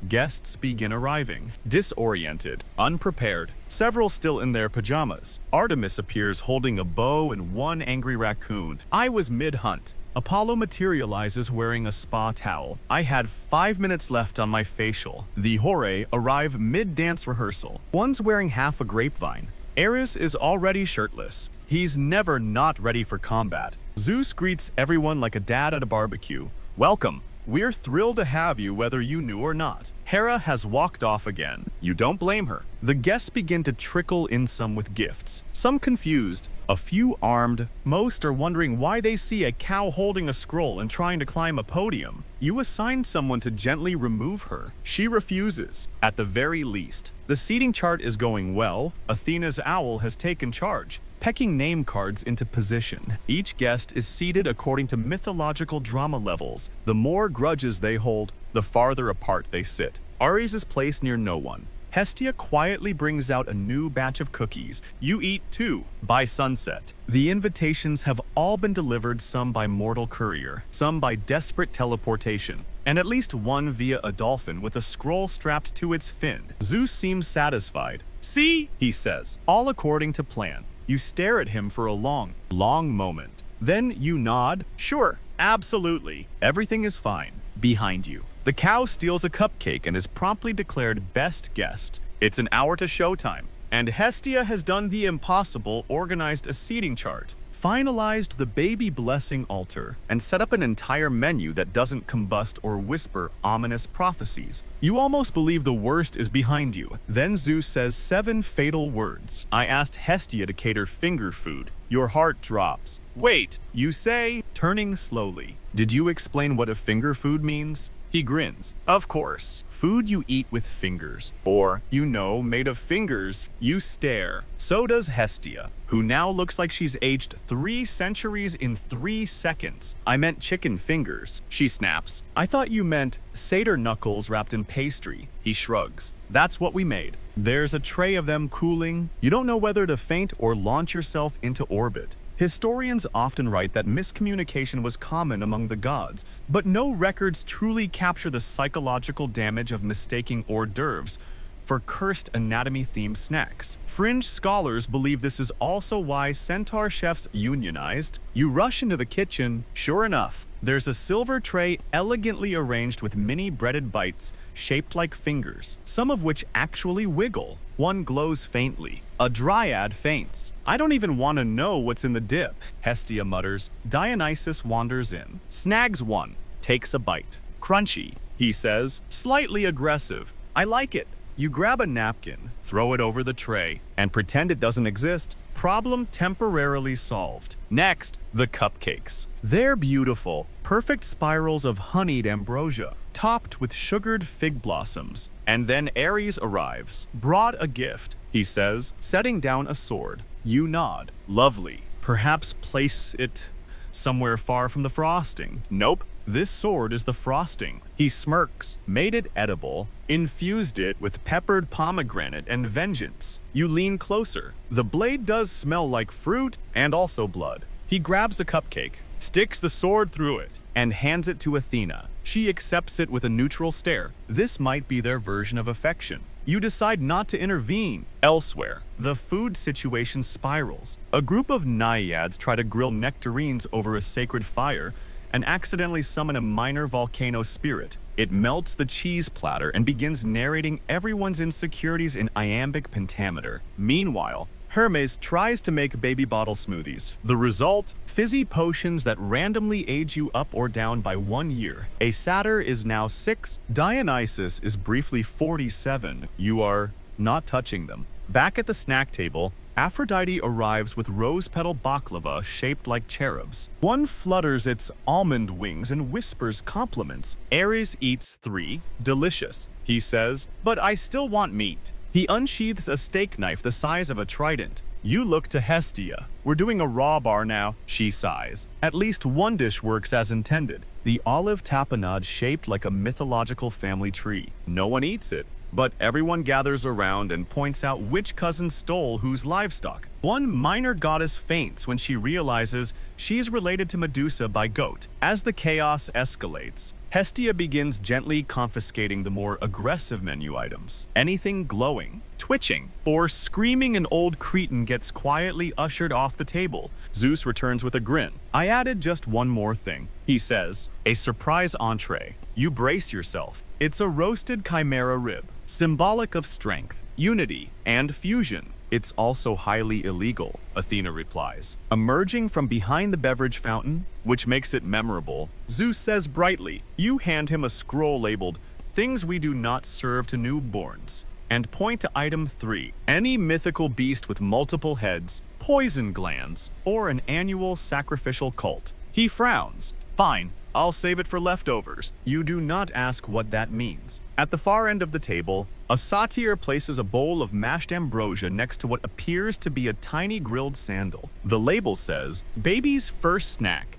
guests begin arriving, disoriented, unprepared, several still in their pajamas. Artemis appears holding a bow and one angry raccoon. I was mid-hunt. Apollo materializes wearing a spa towel. I had 5 minutes left on my facial. The Hora arrive mid-dance rehearsal. One's wearing half a grapevine. Ares is already shirtless. He's never not ready for combat. Zeus greets everyone like a dad at a barbecue. "Welcome. We're thrilled to have you whether you knew or not. Hera has walked off again. You don't blame her. The guests begin to trickle in, some with gifts, some confused, a few armed. Most are wondering why they see a cow holding a scroll and trying to climb a podium. You assign someone to gently remove her. She refuses, at the very least. The seating chart is going well. Athena's owl has taken charge, pecking name cards into position. Each guest is seated according to mythological drama levels. The more grudges they hold, the farther apart they sit. Ares is placed near no one. Hestia quietly brings out a new batch of cookies. You eat too. By sunset, the invitations have all been delivered, some by mortal courier, some by desperate teleportation, and at least one via a dolphin with a scroll strapped to its fin. Zeus seems satisfied. See, he says, all according to plan. You stare at him for a long moment. Then you nod. Sure, absolutely. Everything is fine. Behind you, the cow steals a cupcake and is promptly declared best guest. It's an hour to showtime, and Hestia has done the impossible, organized a seating chart, finalized the baby blessing altar, and set up an entire menu that doesn't combust or whisper ominous prophecies. You almost believe the worst is behind you. Then Zeus says 7 fatal words. I asked Hestia to cater finger food. Your heart drops. Wait, you say, turning slowly. Did you explain what a finger food means? He grins. Of course. Food you eat with fingers. Or, you know, made of fingers. You stare. So does Hestia, who now looks like she's aged 3 centuries in 3 seconds. I meant chicken fingers. She snaps. I thought you meant satyr knuckles wrapped in pastry. He shrugs. That's what we made. There's a tray of them cooling. You don't know whether to faint or launch yourself into orbit. Historians often write that miscommunication was common among the gods, but no records truly capture the psychological damage of mistaking hors d'oeuvres for cursed anatomy-themed snacks. Fringe scholars believe this is also why centaur chefs unionized. You rush into the kitchen. Sure enough, there's a silver tray elegantly arranged with mini breaded bites shaped like fingers, some of which actually wiggle. One glows faintly. A dryad faints. I don't even want to know what's in the dip, Hestia mutters. Dionysus wanders in, snags one, takes a bite. Crunchy, he says, slightly aggressive. I like it. You grab a napkin, throw it over the tray, and pretend it doesn't exist. Problem temporarily solved. Next, the cupcakes. They're beautiful, perfect spirals of honeyed ambrosia, topped with sugared fig blossoms. And then Ares arrives. Brought a gift, he says, setting down a sword. You nod. Lovely. Perhaps place it somewhere far from the frosting. Nope. This sword is the frosting. He smirks, made it edible, infused it with peppered pomegranate and vengeance. You lean closer. The blade does smell like fruit and also blood. He grabs a cupcake, sticks the sword through it, and hands it to Athena. She accepts it with a neutral stare. This might be their version of affection. You decide not to intervene. Elsewhere, the food situation spirals. A group of naiads try to grill nectarines over a sacred fire and accidentally summon a minor volcano spirit. It melts the cheese platter and begins narrating everyone's insecurities in iambic pentameter. Meanwhile, Hermes tries to make baby bottle smoothies. The result? Fizzy potions that randomly age you up or down by 1 year. A satyr is now 6. Dionysus is briefly 47. You are not touching them. Back at the snack table, Aphrodite arrives with rose petal baklava shaped like cherubs. One flutters its almond wings and whispers compliments. Ares eats 3. Delicious, he says, but I still want meat. He unsheaths a steak knife the size of a trident. You look to Hestia. We're doing a raw bar now, she sighs. At least one dish works as intended. The olive tapenade shaped like a mythological family tree. No one eats it, but everyone gathers around and points out which cousin stole whose livestock. One minor goddess faints when she realizes she's related to Medusa by goat. As the chaos escalates, Hestia begins gently confiscating the more aggressive menu items. Anything glowing, twitching, or screaming an old cretin gets quietly ushered off the table. Zeus returns with a grin. I added just one more thing, he says. A surprise entree. You brace yourself. It's a roasted chimera rib, symbolic of strength, unity, and fusion. It's also highly illegal, Athena replies. Emerging from behind the beverage fountain, which makes it memorable, Zeus says brightly, you hand him a scroll labeled, "Things we do not serve to newborns," and point to item 3, any mythical beast with multiple heads, poison glands, or an annual sacrificial cult. He frowns. Fine, I'll save it for leftovers. You do not ask what that means. At the far end of the table, a satyr places a bowl of mashed ambrosia next to what appears to be a tiny grilled sandal. The label says, baby's first snack.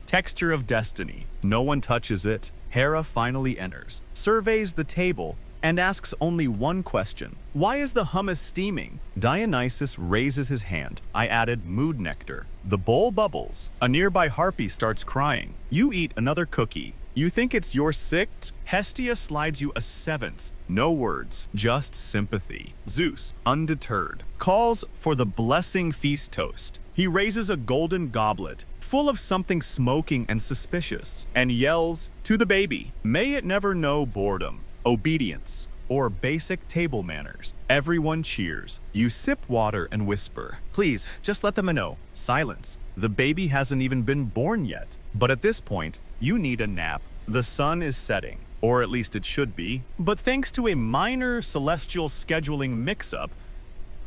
Texture of destiny. No one touches it. Hera finally enters, surveys the table, and asks only one question. Why is the hummus steaming? Dionysus raises his hand. I added mood nectar. The bowl bubbles. A nearby harpy starts crying. You eat another cookie. You think it's your sixth? Hestia slides you a 7th. No words, just sympathy. Zeus, undeterred, calls for the blessing feast toast. He raises a golden goblet, full of something smoking and suspicious, and yells to the baby, may it never know boredom, obedience, or basic table manners. Everyone cheers. You sip water and whisper, please, just let them know. Silence. The baby hasn't even been born yet. But at this point, you need a nap. The sun is setting, or at least it should be. But thanks to a minor celestial scheduling mix-up,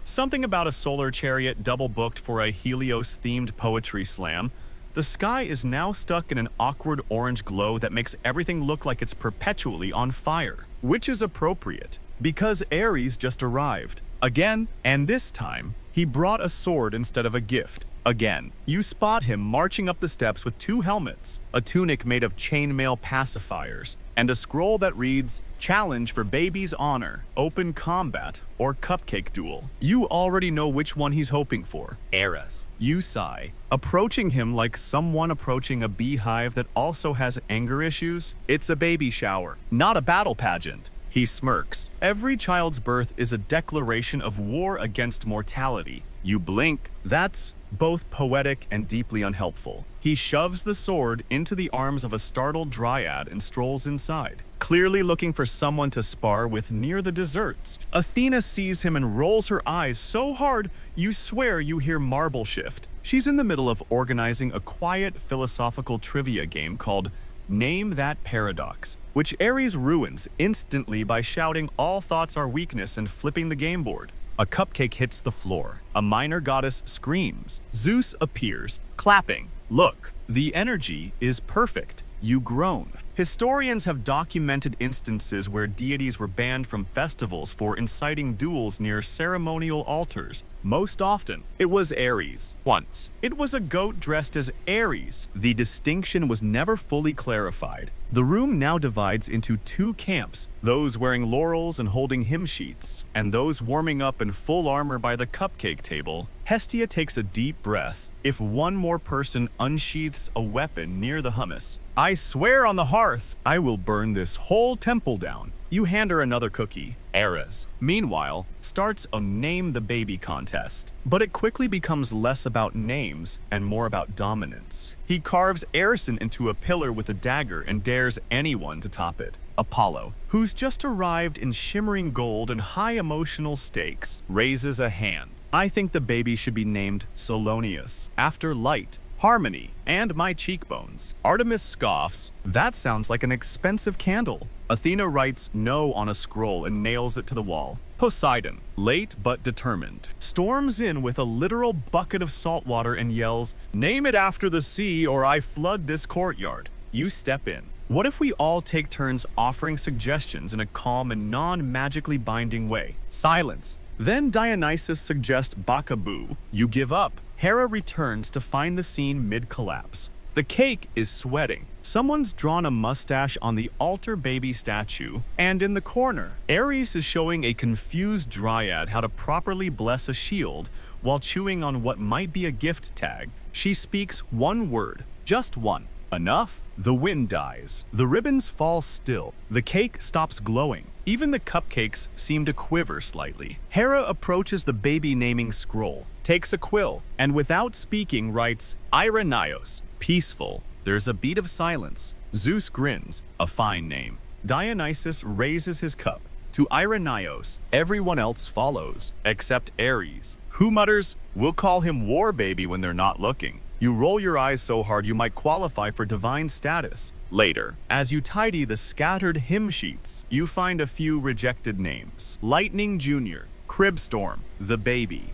something about a solar chariot double-booked for a Helios-themed poetry slam, the sky is now stuck in an awkward orange glow that makes everything look like it's perpetually on fire. Which is appropriate, because Ares just arrived. Again, and this time, he brought a sword instead of a gift. Again, you spot him marching up the steps with 2 helmets, a tunic made of chainmail pacifiers, and a scroll that reads, Challenge for baby's honor, open combat, or cupcake duel. You already know which one he's hoping for. Eras. You sigh, approaching him like someone approaching a beehive that also has anger issues. It's a baby shower, not a battle pageant. He smirks. Every child's birth is a declaration of war against mortality. You blink. That's both poetic and deeply unhelpful. He shoves the sword into the arms of a startled dryad and strolls inside, clearly looking for someone to spar with near the desserts. Athena sees him and rolls her eyes so hard you swear you hear marble shift. She's in the middle of organizing a quiet philosophical trivia game called Name That Paradox, which Ares ruins instantly by shouting all thoughts are weakness and flipping the game board. A cupcake hits the floor. A minor goddess screams. Zeus appears, clapping. Look, the energy is perfect. You groan. Historians have documented instances where deities were banned from festivals for inciting duels near ceremonial altars. Most often, it was Ares. Once, it was a goat dressed as Ares. The distinction was never fully clarified. The room now divides into 2 camps, those wearing laurels and holding hymn sheets, and those warming up in full armor by the cupcake table. Hestia takes a deep breath. If one more person unsheaths a weapon near the hummus, I swear on the hearth, I will burn this whole temple down. You hand her another cookie. Ares, meanwhile, starts a Name the Baby contest. But it quickly becomes less about names and more about dominance. He carves Erison into a pillar with a dagger and dares anyone to top it. Apollo, who's just arrived in shimmering gold and high emotional stakes, raises a hand. I think the baby should be named Solonius, after light, harmony, and my cheekbones. Artemis scoffs, that sounds like an expensive candle. Athena writes no on a scroll and nails it to the wall. Poseidon, late but determined, storms in with a literal bucket of salt water and yells, name it after the sea or I flood this courtyard. You step in. What if we all take turns offering suggestions in a calm and non-magically binding way? Silence. Then Dionysus suggests Bacaboo. You give up. Hera returns to find the scene mid-collapse. The cake is sweating. Someone's drawn a mustache on the altar baby statue, and in the corner, Ares is showing a confused dryad how to properly bless a shield while chewing on what might be a gift tag. She speaks one word, just one. Enough? The wind dies. The ribbons fall still. The cake stops glowing. Even the cupcakes seem to quiver slightly. Hera approaches the baby naming scroll, takes a quill, and without speaking writes, Irenaeus, peaceful. There's a beat of silence. Zeus grins, a fine name. Dionysus raises his cup. to Irenaeus. Everyone else follows, except Ares, who mutters, "We'll call him War Baby when they're not looking." You roll your eyes so hard you might qualify for divine status. Later, as you tidy the scattered hymn sheets, you find a few rejected names. Lightning Jr., Cribstorm, the Baby,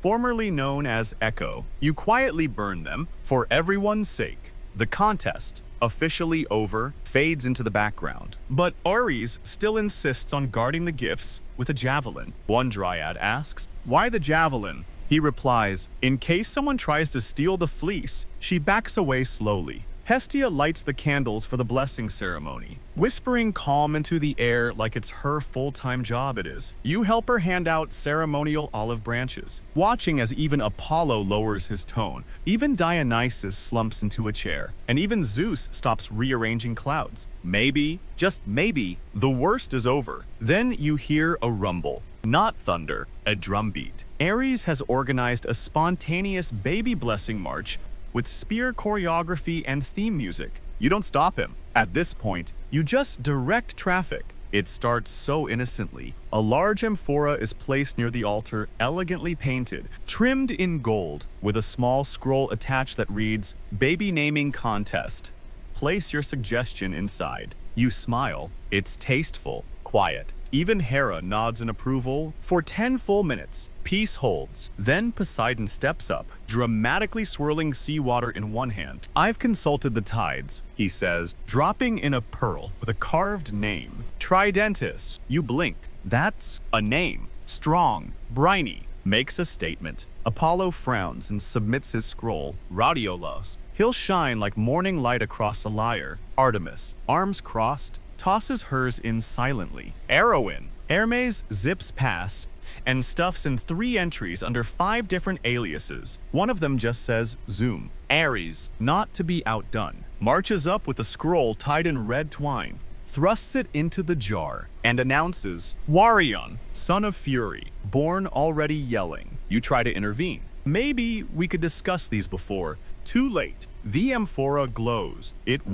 formerly known as Echo. You quietly burn them for everyone's sake. The contest, officially over, fades into the background. But Ares still insists on guarding the gifts with a javelin. One dryad asks, "Why the javelin?" He replies, "In case someone tries to steal the fleece." She backs away slowly. Hestia lights the candles for the blessing ceremony, whispering calm into the air like it's her full-time job it is. You help her hand out ceremonial olive branches, watching as even Apollo lowers his tone. Even Dionysus slumps into a chair, and even Zeus stops rearranging clouds. Maybe, just maybe, the worst is over. Then you hear a rumble. Not thunder, a drumbeat. Ares has organized a spontaneous baby blessing march with spear choreography and theme music. You don't stop him. At this point, you just direct traffic. It starts so innocently. A large amphora is placed near the altar, elegantly painted, trimmed in gold, with a small scroll attached that reads, "Baby Naming Contest." Place your suggestion inside. You smile. It's tasteful, quiet. Even Hera nods in approval. For 10 full minutes, peace holds. Then Poseidon steps up, dramatically swirling seawater in one hand. "I've consulted the tides," he says, dropping in a pearl with a carved name. Tridentis. You blink. That's a name. Strong, briny. Makes a statement. Apollo frowns and submits his scroll. Radiolos. He'll shine like morning light across a lyre. Artemis, arms crossed, tosses hers in silently. Erowin. Hermes zips past and stuffs in 3 entries under 5 different aliases. One of them just says Zoom. Ares, not to be outdone, marches up with a scroll tied in red twine, thrusts it into the jar, and announces, "Warion, son of Fury, born already yelling." You try to intervene. "Maybe we could discuss these before." Too late. The amphora glows. It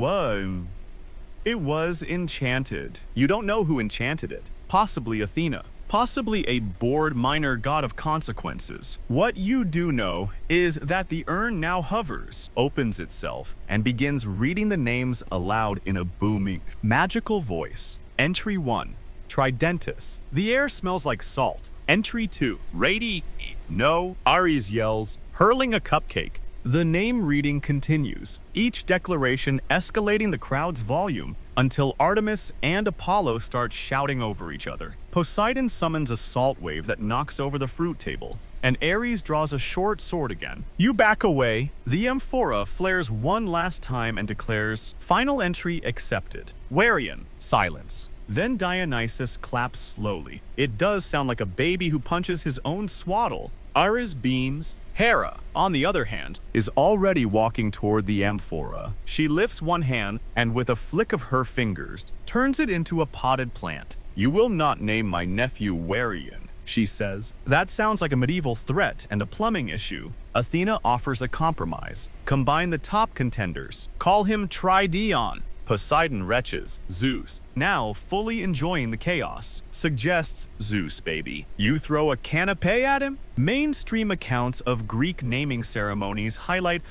was enchanted. You don't know who enchanted it. Possibly Athena. Possibly a bored minor god of consequences. What you do know is that the urn now hovers, opens itself, and begins reading the names aloud in a booming, magical voice. Entry 1, Tridentis. The air smells like salt. Entry 2, Radi. No, Ares yells, hurling a cupcake. The name reading continues, each declaration escalating the crowd's volume until Artemis and Apollo start shouting over each other. Poseidon summons a salt wave that knocks over the fruit table, and Ares draws a short sword again. You back away. The amphora flares one last time and declares, "Final entry accepted." Warion, silence. Then Dionysus claps slowly. It does sound like a baby who punches his own swaddle. Ares beams. Hera, on the other hand, is already walking toward the amphora. She lifts one hand and with a flick of her fingers, turns it into a potted plant. "You will not name my nephew Warion," she says. That sounds like a medieval threat and a plumbing issue. Athena offers a compromise. Combine the top contenders. Call him Trideon. Poseidon retches. Zeus, now fully enjoying the chaos, suggests Zeus, baby. You throw a canapé at him? Mainstream accounts of Greek naming ceremonies highlight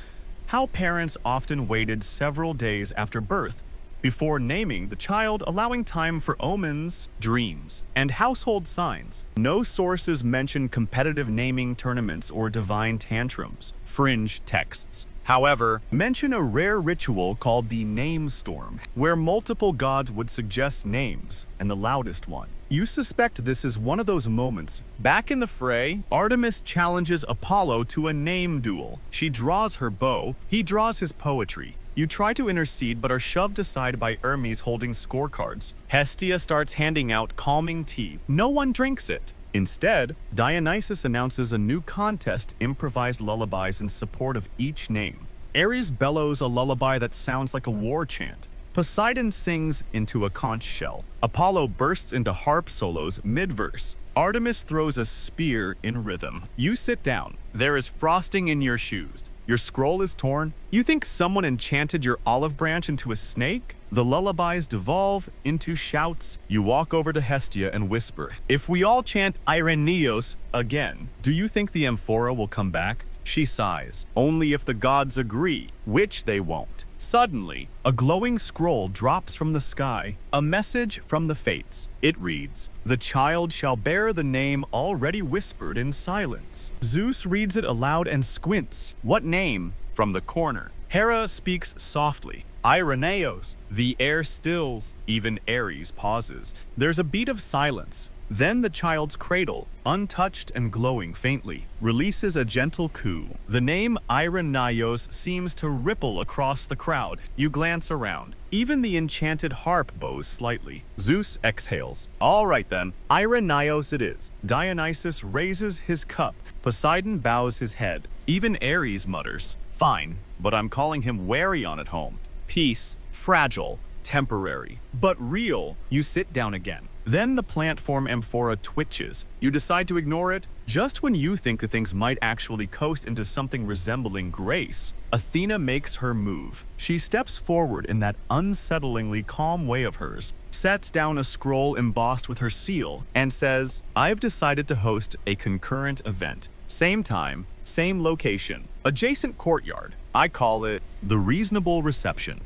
how parents often waited several days after birth before naming the child, allowing time for omens, dreams, and household signs. No sources mention competitive naming tournaments or divine tantrums. Fringe texts, however, mention a rare ritual called the name storm, where multiple gods would suggest names, and the loudest one. You suspect this is one of those moments. Back in the fray, Artemis challenges Apollo to a name duel. She draws her bow, he draws his poetry. You try to intercede but are shoved aside by Hermes holding scorecards. Hestia starts handing out calming tea. No one drinks it. Instead, Dionysus announces a new contest, improvised lullabies in support of each name. Ares bellows a lullaby that sounds like a war chant. Poseidon sings into a conch shell. Apollo bursts into harp solos mid-verse. Artemis throws a spear in rhythm. You sit down. There is frosting in your shoes. Your scroll is torn. You think someone enchanted your olive branch into a snake? The lullabies devolve into shouts. You walk over to Hestia and whisper, "If we all chant Ireneos again, do you think the amphora will come back?" She sighs, "Only if the gods agree, which they won't." Suddenly, a glowing scroll drops from the sky, a message from the fates. It reads, "The child shall bear the name already whispered in silence." Zeus reads it aloud and squints. "What name?" From the corner. Hera speaks softly, "Ireneos." The air stills, even Ares pauses. There's a beat of silence. Then the child's cradle, untouched and glowing faintly, releases a gentle coo. The name Ireneos seems to ripple across the crowd. You glance around. Even the enchanted harp bows slightly. Zeus exhales. "All right then, Ireneos it is." Dionysus raises his cup. Poseidon bows his head. Even Ares mutters, "Fine, but I'm calling him Warion at home. Peace, fragile, temporary, but real." You sit down again. Then the plant form amphora twitches. You decide to ignore it. Just when you think that things might actually coast into something resembling grace, Athena makes her move. She steps forward in that unsettlingly calm way of hers, sets down a scroll embossed with her seal, and says, "I've decided to host a concurrent event. Same time, same location, adjacent courtyard. I call it the reasonable reception."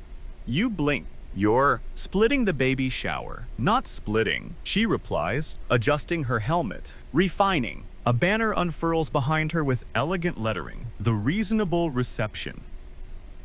You blink. "You're splitting the baby shower." "Not splitting," she replies, adjusting her helmet. "Refining." A banner unfurls behind her with elegant lettering, "The Reasonable Reception,"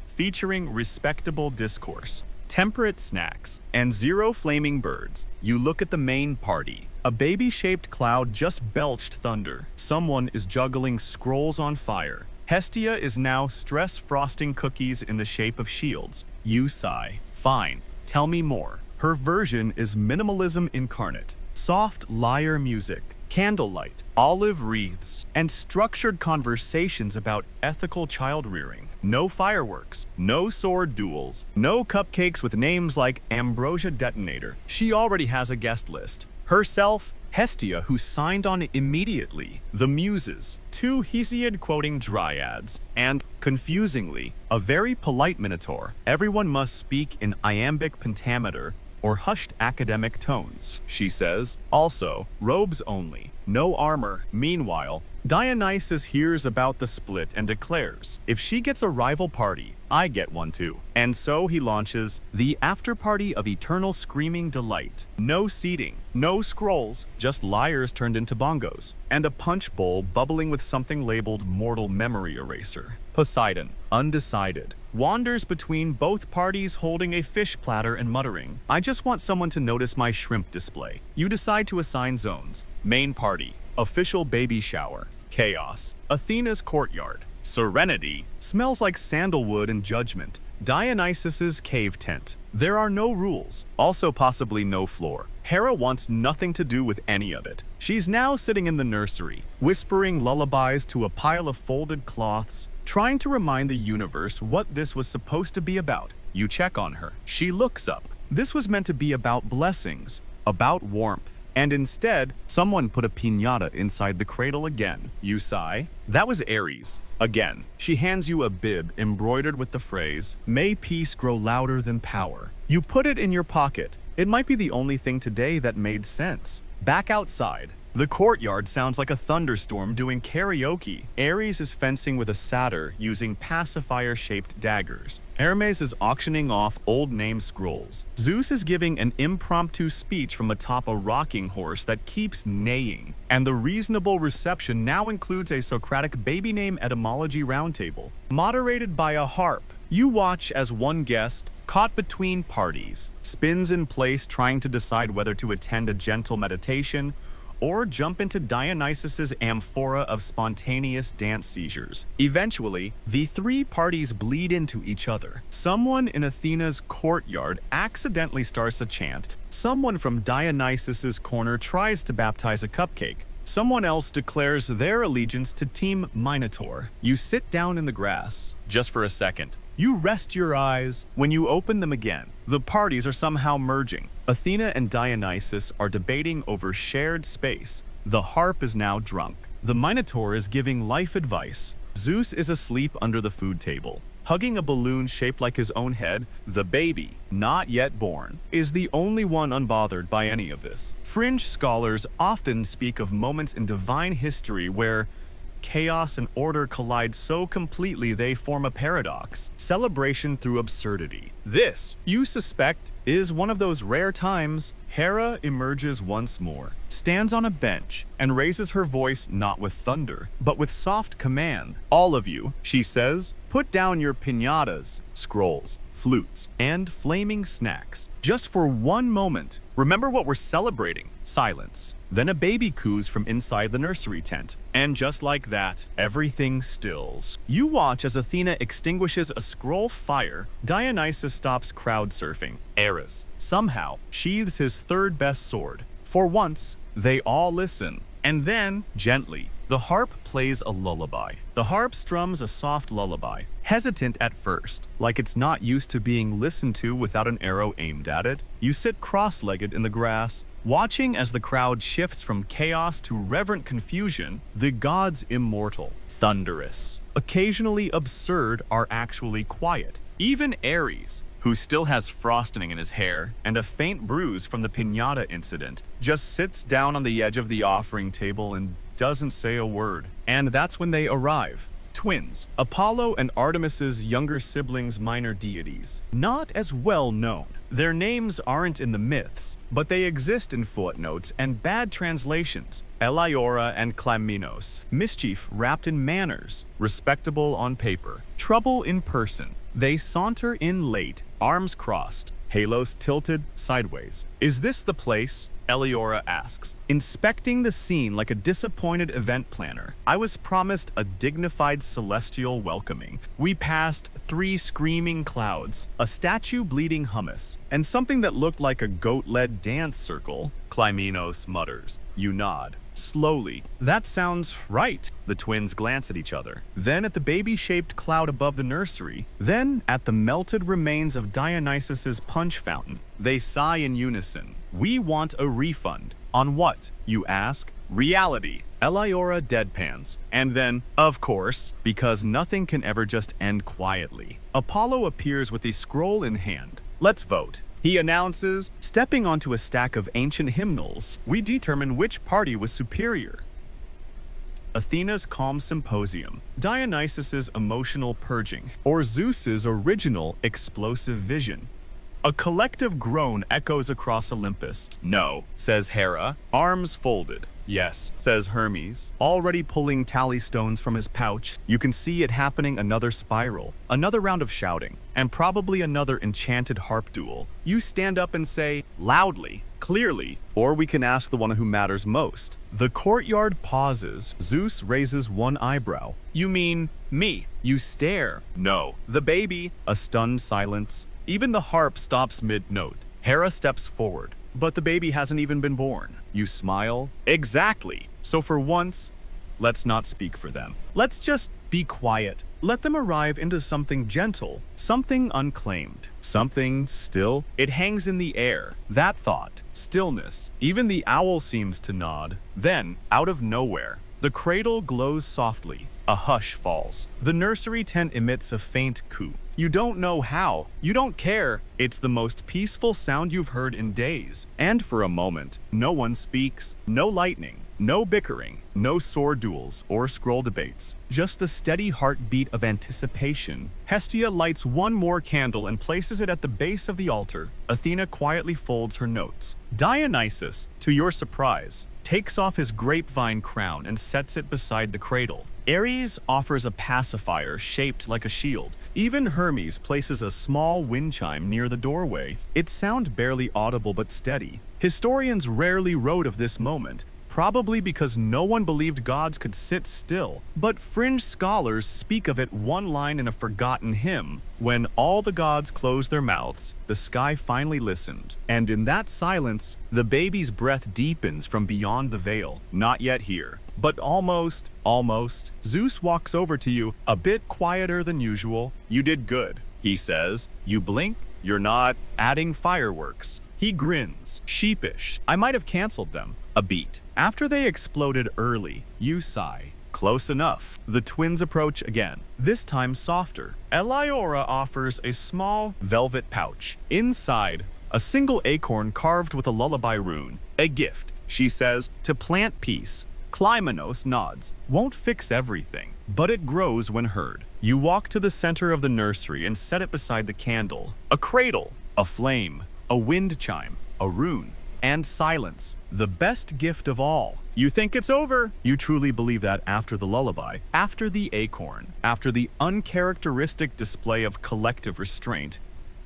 featuring respectable discourse, temperate snacks, and 0 flaming birds. You look at the main party. A baby-shaped cloud just belched thunder. Someone is juggling scrolls on fire. Hestia is now stress-frosting cookies in the shape of shields. You sigh. "Fine, tell me more." Her version is minimalism incarnate. Soft lyre music, candlelight, olive wreaths, and structured conversations about ethical child-rearing. No fireworks, no sword duels, no cupcakes with names like Ambrosia Detonator. She already has a guest list. Herself, Hestia, who signed on immediately, the Muses, 2 Hesiod-quoting dryads, and, confusingly, a very polite minotaur. Everyone must speak in iambic pentameter or hushed academic tones, she says. Also, robes only, no armor. Meanwhile, Dionysus hears about the split and declares, "If she gets a rival party, I get one too." And so he launches the after-party of eternal screaming delight. No seating, no scrolls, just lyres turned into bongos, and a punch bowl bubbling with something labeled mortal memory eraser. Poseidon, undecided, wanders between both parties holding a fish platter and muttering, "I just want someone to notice my shrimp display." You decide to assign zones. Main party, official baby shower, chaos, Athena's courtyard, serenity, smells like sandalwood and judgment, Dionysus's cave tent. There are no rules, also possibly no floor. Hera wants nothing to do with any of it. She's now sitting in the nursery, whispering lullabies to a pile of folded cloths, trying to remind the universe what this was supposed to be about. You check on her. She looks up. This was meant to be about blessings, about warmth. And instead, someone put a piñata inside the cradle again. You sigh. That was Ares. Again, she hands you a bib embroidered with the phrase, "May peace grow louder than power." You put it in your pocket. It might be the only thing today that made sense. Back outside. The courtyard sounds like a thunderstorm doing karaoke. Ares is fencing with a satyr using pacifier-shaped daggers. Hermes is auctioning off old name scrolls. Zeus is giving an impromptu speech from atop a rocking horse that keeps neighing. And the reasonable reception now includes a Socratic baby name etymology roundtable, moderated by a harp. You watch as one guest, caught between parties, spins in place trying to decide whether to attend a gentle meditation or jump into Dionysus's amphora of spontaneous dance seizures. Eventually, the 3 parties bleed into each other. Someone in Athena's courtyard accidentally starts a chant. Someone from Dionysus's corner tries to baptize a cupcake. Someone else declares their allegiance to Team Minotaur. You sit down in the grass, just for a second. You rest your eyes. When you open them again, the parties are somehow merging. Athena and Dionysus are debating over shared space. The harp is now drunk. The Minotaur is giving life advice. Zeus is asleep under the food table. hugging a balloon shaped like his own head. The baby, not yet born, is the only one unbothered by any of this. Fringe scholars often speak of moments in divine history where chaos and order collide so completely they form a paradox. Celebration through absurdity. This, you suspect, is one of those rare times. Hera emerges once more, stands on a bench, and raises her voice not with thunder, but with soft command. All of you, she says, put down your piñatas, scrolls, flutes, and flaming snacks. Just for one moment, remember what we're celebrating. Silence. Then a baby coos from inside the nursery tent. And just like that, everything stills. You watch as Athena extinguishes a scroll fire. Dionysus stops crowd surfing. Ares, somehow, sheathes his third best sword. For once, they all listen. And then, gently, the harp plays a lullaby. The harp strums a soft lullaby, hesitant at first, like it's not used to being listened to without an arrow aimed at it. You sit cross-legged in the grass, watching as the crowd shifts from chaos to reverent confusion. The gods immortal, thunderous, occasionally absurd, are actually quiet. Even Ares, who still has frosting in his hair and a faint bruise from the piñata incident, just sits down on the edge of the offering table and doesn't say a word. And that's when they arrive. Twins, Apollo and Artemis's younger siblings, minor deities, not as well known. Their names aren't in the myths, but they exist in footnotes and bad translations. Elaiora and Clymenos, mischief wrapped in manners, respectable on paper, trouble in person. They saunter in late, arms crossed, halos tilted sideways. Is this the place? Elaiora asks, inspecting the scene like a disappointed event planner. I was promised a dignified celestial welcoming. We passed 3 screaming clouds, a statue bleeding hummus, and something that looked like a goat-led dance circle. Clymenos mutters. You nod. Slowly. That sounds right. The twins glance at each other, then at the baby-shaped cloud above the nursery, then at the melted remains of Dionysus's punch fountain. They sigh in unison. We want a refund. On what, you ask? Reality. Elaiora deadpans. And then, of course, because nothing can ever just end quietly, Apollo appears with a scroll in hand. Let's vote. He announces, stepping onto a stack of ancient hymnals, we determine which party was superior. Athena's calm symposium, Dionysus's emotional purging, or Zeus's original explosive vision. A collective groan echoes across Olympus. No, says Hera, arms folded. Yes, says Hermes, already pulling tally stones from his pouch. You can see it happening. Another spiral, another round of shouting, and probably another enchanted harp duel. You stand up and say, loudly, clearly, or we can ask the one who matters most. The courtyard pauses. Zeus raises one eyebrow. You mean me? You stare. No. The baby. A stunned silence. Even the harp stops mid-note. Hera steps forward. But the baby hasn't even been born. You smile. Exactly. So for once, let's not speak for them. Let's just be quiet. Let them arrive into something gentle, something unclaimed, something still. It hangs in the air. That thought, stillness. Even the owl seems to nod. Then, out of nowhere, the cradle glows softly. A hush falls. The nursery tent emits a faint coo. You don't know how. You don't care. It's the most peaceful sound you've heard in days. And for a moment, no one speaks. No lightning. No bickering. No sword duels or scroll debates. Just the steady heartbeat of anticipation. Hestia lights one more candle and places it at the base of the altar. Athena quietly folds her notes. Dionysus, to your surprise, takes off his grapevine crown and sets it beside the cradle. Ares offers a pacifier shaped like a shield. Even Hermes places a small wind chime near the doorway. Its sound barely audible but steady. Historians rarely wrote of this moment, probably because no one believed gods could sit still. But fringe scholars speak of it one line in a forgotten hymn. When all the gods closed their mouths, the sky finally listened. And in that silence, the baby's breath deepens from beyond the veil. Not yet here, but almost. Zeus walks over to you, a bit quieter than usual. You did good, he says. You blink, you're not adding fireworks. He grins, sheepish. I might have canceled them. A beat. After they exploded early, you sigh. Close enough. The twins approach again, this time softer. Eliora offers a small velvet pouch. Inside, a single acorn carved with a lullaby rune. A gift, she says, to plant peace. Klymanos nods. Won't fix everything, but it grows when heard. You walk to the center of the nursery and set it beside the candle. A cradle, a flame, a wind chime, a rune, and silence. The best gift of all. You think it's over. You truly believe that after the lullaby, after the acorn, after the uncharacteristic display of collective restraint,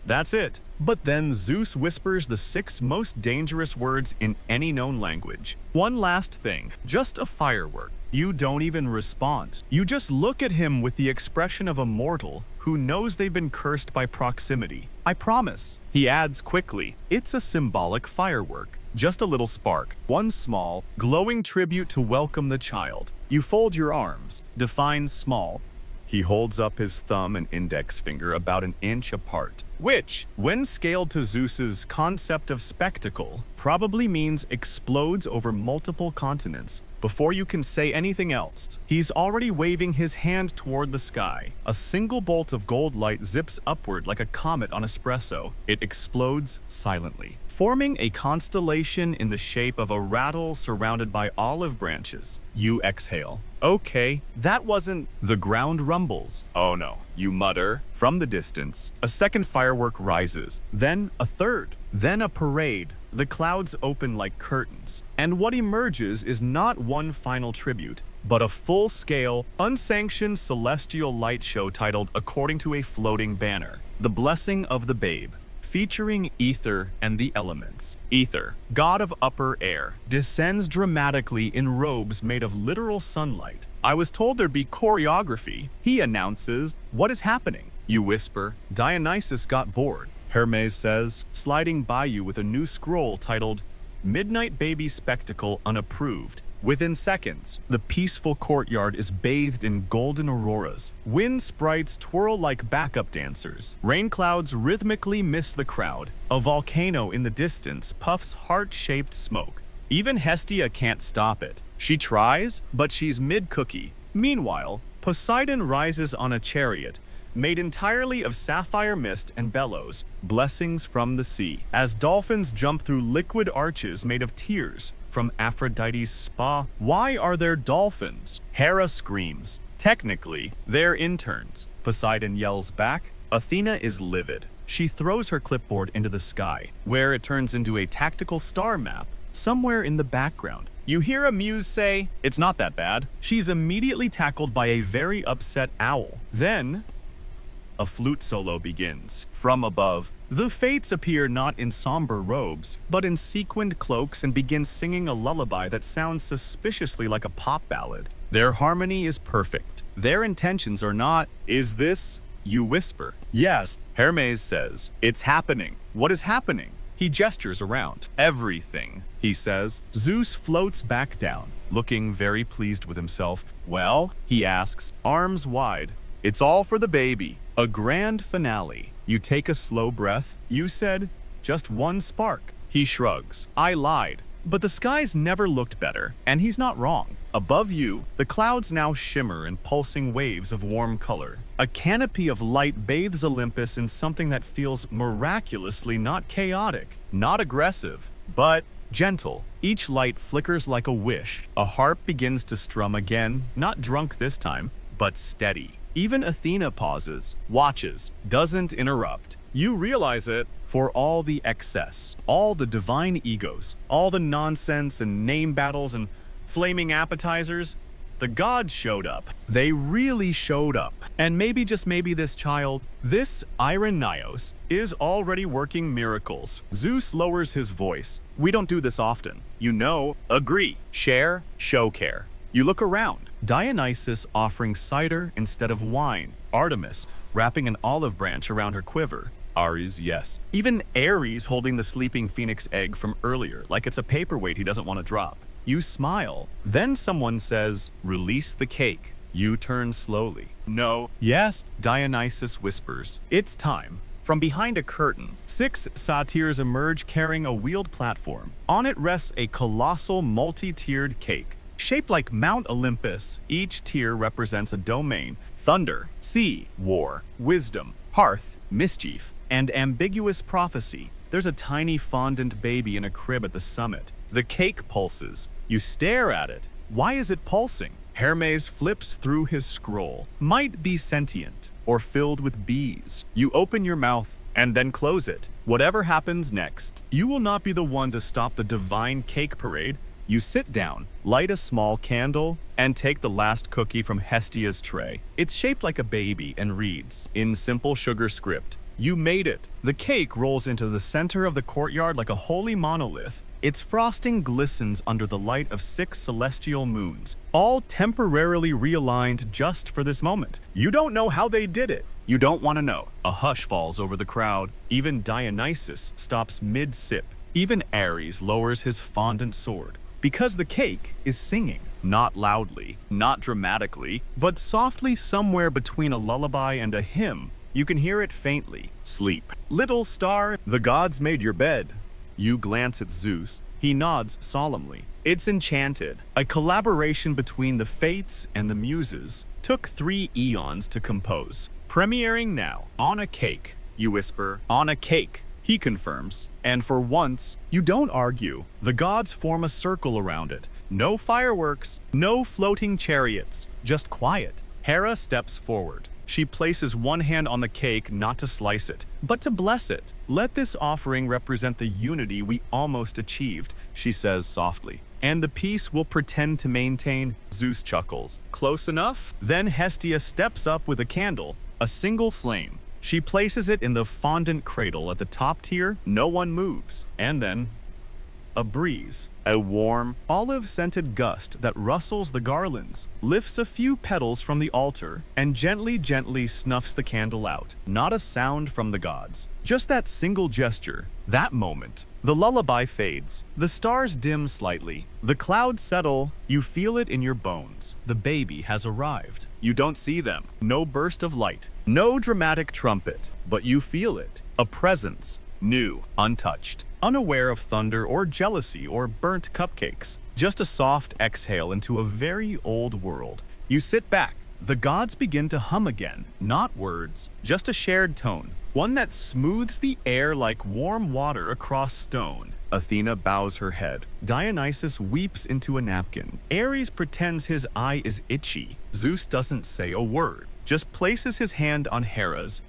that's it. But then Zeus whispers the 6 most dangerous words in any known language. One last thing, just a firework. You don't even respond. You just look at him with the expression of a mortal who knows they've been cursed by proximity. I promise. He adds quickly, it's a symbolic firework. Just a little spark. One small, glowing tribute to welcome the child. You fold your arms. Define small. He holds up his thumb and index finger about an inch apart, which, when scaled to Zeus's concept of spectacle, probably means explodes over multiple continents. Before you can say anything else, he's already waving his hand toward the sky. A single bolt of gold light zips upward like a comet on espresso. It explodes silently, forming a constellation in the shape of a rattle surrounded by olive branches. You exhale. Okay, that wasn't... The ground rumbles. Oh no, you mutter. From the distance, a second firework rises, then a third, then a parade. The clouds open like curtains, and what emerges is not one final tribute, but a full-scale, unsanctioned celestial light show titled According to a Floating Banner, The Blessing of the Babe, featuring Ether and the elements. Ether, god of upper air, descends dramatically in robes made of literal sunlight. I was told there'd be choreography. He announces, what is happening? You whisper, Dionysus got bored. Hermes says, sliding by you with a new scroll titled Midnight Baby Spectacle Unapproved. Within seconds, the peaceful courtyard is bathed in golden auroras. Wind sprites twirl like backup dancers. Rain clouds rhythmically mist the crowd. A volcano in the distance puffs heart-shaped smoke. Even Hestia can't stop it. She tries, but she's mid-cookie. Meanwhile, Poseidon rises on a chariot, made entirely of sapphire mist and bellows, blessings from the sea, as dolphins jump through liquid arches made of tears from Aphrodite's spa. Why are there dolphins? Hera screams. Technically, they're interns. Poseidon yells back. Athena is livid. She throws her clipboard into the sky, where it turns into a tactical star map somewhere in the background. You hear a muse say, it's not that bad. She's immediately tackled by a very upset owl. Then, a flute solo begins. From above, the Fates appear not in somber robes, but in sequined cloaks and begin singing a lullaby that sounds suspiciously like a pop ballad. Their harmony is perfect. Their intentions are not, is this? You whisper. Yes, Hermes says. It's happening. What is happening? He gestures around. Everything, he says. Zeus floats back down, looking very pleased with himself. Well, he asks, arms wide. It's all for the baby. A grand finale. You take a slow breath. You said, just one spark. He shrugs. I lied. But the skies never looked better, and he's not wrong. Above you, the clouds now shimmer in pulsing waves of warm color. A canopy of light bathes Olympus in something that feels miraculously not chaotic, not aggressive, but gentle. Each light flickers like a wish. A harp begins to strum again, not drunk this time, but steady. Even Athena pauses, watches, doesn't interrupt. You realize it. For all the excess, all the divine egos, all the nonsense and name battles and flaming appetizers, the gods showed up. They really showed up. And maybe, just maybe, this child, this Irenaeus, is already working miracles. Zeus lowers his voice. We don't do this often. You know, agree, share, show care. You look around. Dionysus offering cider instead of wine. Artemis wrapping an olive branch around her quiver. Ares, yes. Even Ares holding the sleeping phoenix egg from earlier, like it's a paperweight he doesn't want to drop. You smile. Then someone says, release the cake. You turn slowly. No. Yes, Dionysus whispers. It's time. From behind a curtain, 6 satyrs emerge carrying a wheeled platform. On it rests a colossal multi-tiered cake. shaped like Mount Olympus. Each tier represents a domain: thunder, sea, war, wisdom, hearth, mischief, and ambiguous prophecy. There's a tiny fondant baby in a crib at the summit. The cake pulses. You stare at it. Why is it pulsing? Hermes flips through his scroll. Might be sentient or filled with bees. You open your mouth and then close it. Whatever happens next, you will not be the one to stop the divine cake parade. You sit down, light a small candle, and take the last cookie from Hestia's tray. It's shaped like a baby and reads, in simple sugar script, "You made it." The cake rolls into the center of the courtyard like a holy monolith. Its frosting glistens under the light of 6 celestial moons, all temporarily realigned just for this moment. You don't know how they did it. You don't want to know. A hush falls over the crowd. Even Dionysus stops mid-sip. Even Ares lowers his fondant sword. Because the cake is singing. Not loudly, not dramatically, but softly somewhere between a lullaby and a hymn. You can hear it faintly. Sleep. Little star, the gods made your bed. You glance at Zeus. He nods solemnly. It's enchanted. A collaboration between the fates and the muses. Took 3 eons to compose. Premiering now. On a cake. You whisper, "On a cake." He confirms. And for once, you don't argue. The gods form a circle around it. No fireworks, no floating chariots, just quiet. Hera steps forward. She places one hand on the cake, not to slice it, but to bless it. "Let this offering represent the unity we almost achieved," she says softly. "And the peace we'll pretend to maintain." Zeus chuckles. "Close enough?" Then Hestia steps up with a candle, a single flame. She places it in the fondant cradle at the top tier. No one moves. And then a breeze, a warm, olive-scented gust that rustles the garlands, lifts a few petals from the altar, and gently snuffs the candle out. Not a sound from the gods, just that single gesture, that moment. The lullaby fades. The stars dim slightly. The clouds settle. You feel it in your bones. The baby has arrived. You don't see them. No burst of light. No dramatic trumpet. But you feel it. A presence. New. Untouched. Unaware of thunder or jealousy or burnt cupcakes. Just a soft exhale into a very old world. You sit back. The gods begin to hum again. Not words. Just a shared tone. One that smooths the air like warm water across stone. Athena bows her head. Dionysus weeps into a napkin. Ares pretends his eye is itchy. Zeus doesn't say a word. Just places his hand on Hera's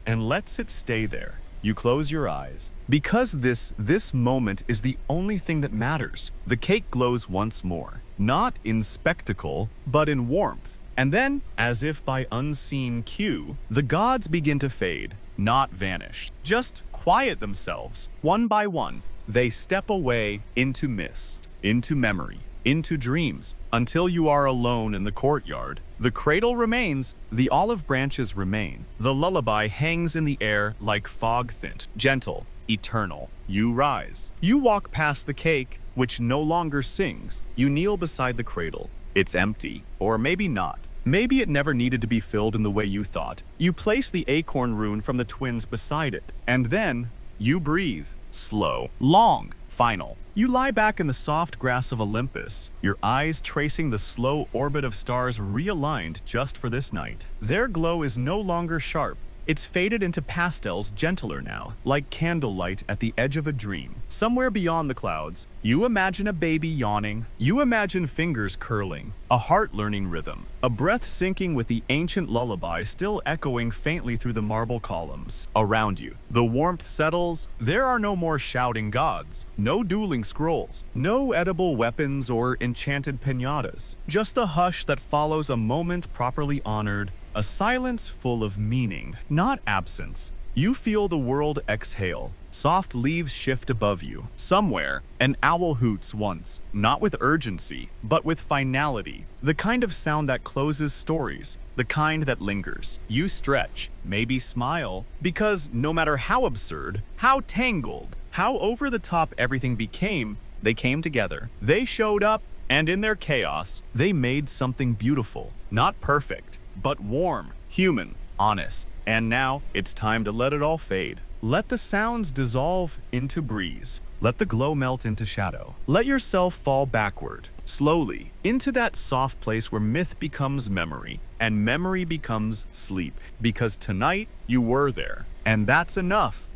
and lets it stay there. You close your eyes. Because this moment is the only thing that matters. The cake glows once more. Not in spectacle, but in warmth. And then, as if by unseen cue, the gods begin to fade, not vanish. Just quiet themselves. One by one, they step away into mist, into memory, into dreams, until you are alone in the courtyard. The cradle remains, the olive branches remain. The lullaby hangs in the air like fog tint, gentle, eternal. You rise. You walk past the cake, which no longer sings. You kneel beside the cradle. It's empty, or maybe not. Maybe it never needed to be filled in the way you thought. You place the acorn rune from the twins beside it, and then you breathe. Slow, long, final. You lie back in the soft grass of Olympus, your eyes tracing the slow orbit of stars realigned just for this night. Their glow is no longer sharp. It's faded into pastels, gentler now, like candlelight at the edge of a dream. Somewhere beyond the clouds, you imagine a baby yawning. You imagine fingers curling, a heart learning rhythm, a breath syncing with the ancient lullaby still echoing faintly through the marble columns. Around you, the warmth settles. There are no more shouting gods, no dueling scrolls, no edible weapons or enchanted piñatas. Just the hush that follows a moment properly honored. A silence full of meaning, not absence. You feel the world exhale. Soft leaves shift above you. Somewhere, an owl hoots once, not with urgency, but with finality. The kind of sound that closes stories, the kind that lingers. You stretch, maybe smile, because no matter how absurd, how tangled, how over the top everything became, they came together. They showed up, and in their chaos, they made something beautiful. Not perfect, but warm, human, honest. And now, it's time to let it all fade. Let the sounds dissolve into breeze. Let the glow melt into shadow. Let yourself fall backward, slowly, into that soft place where myth becomes memory, and memory becomes sleep, because tonight you were there. And that's enough.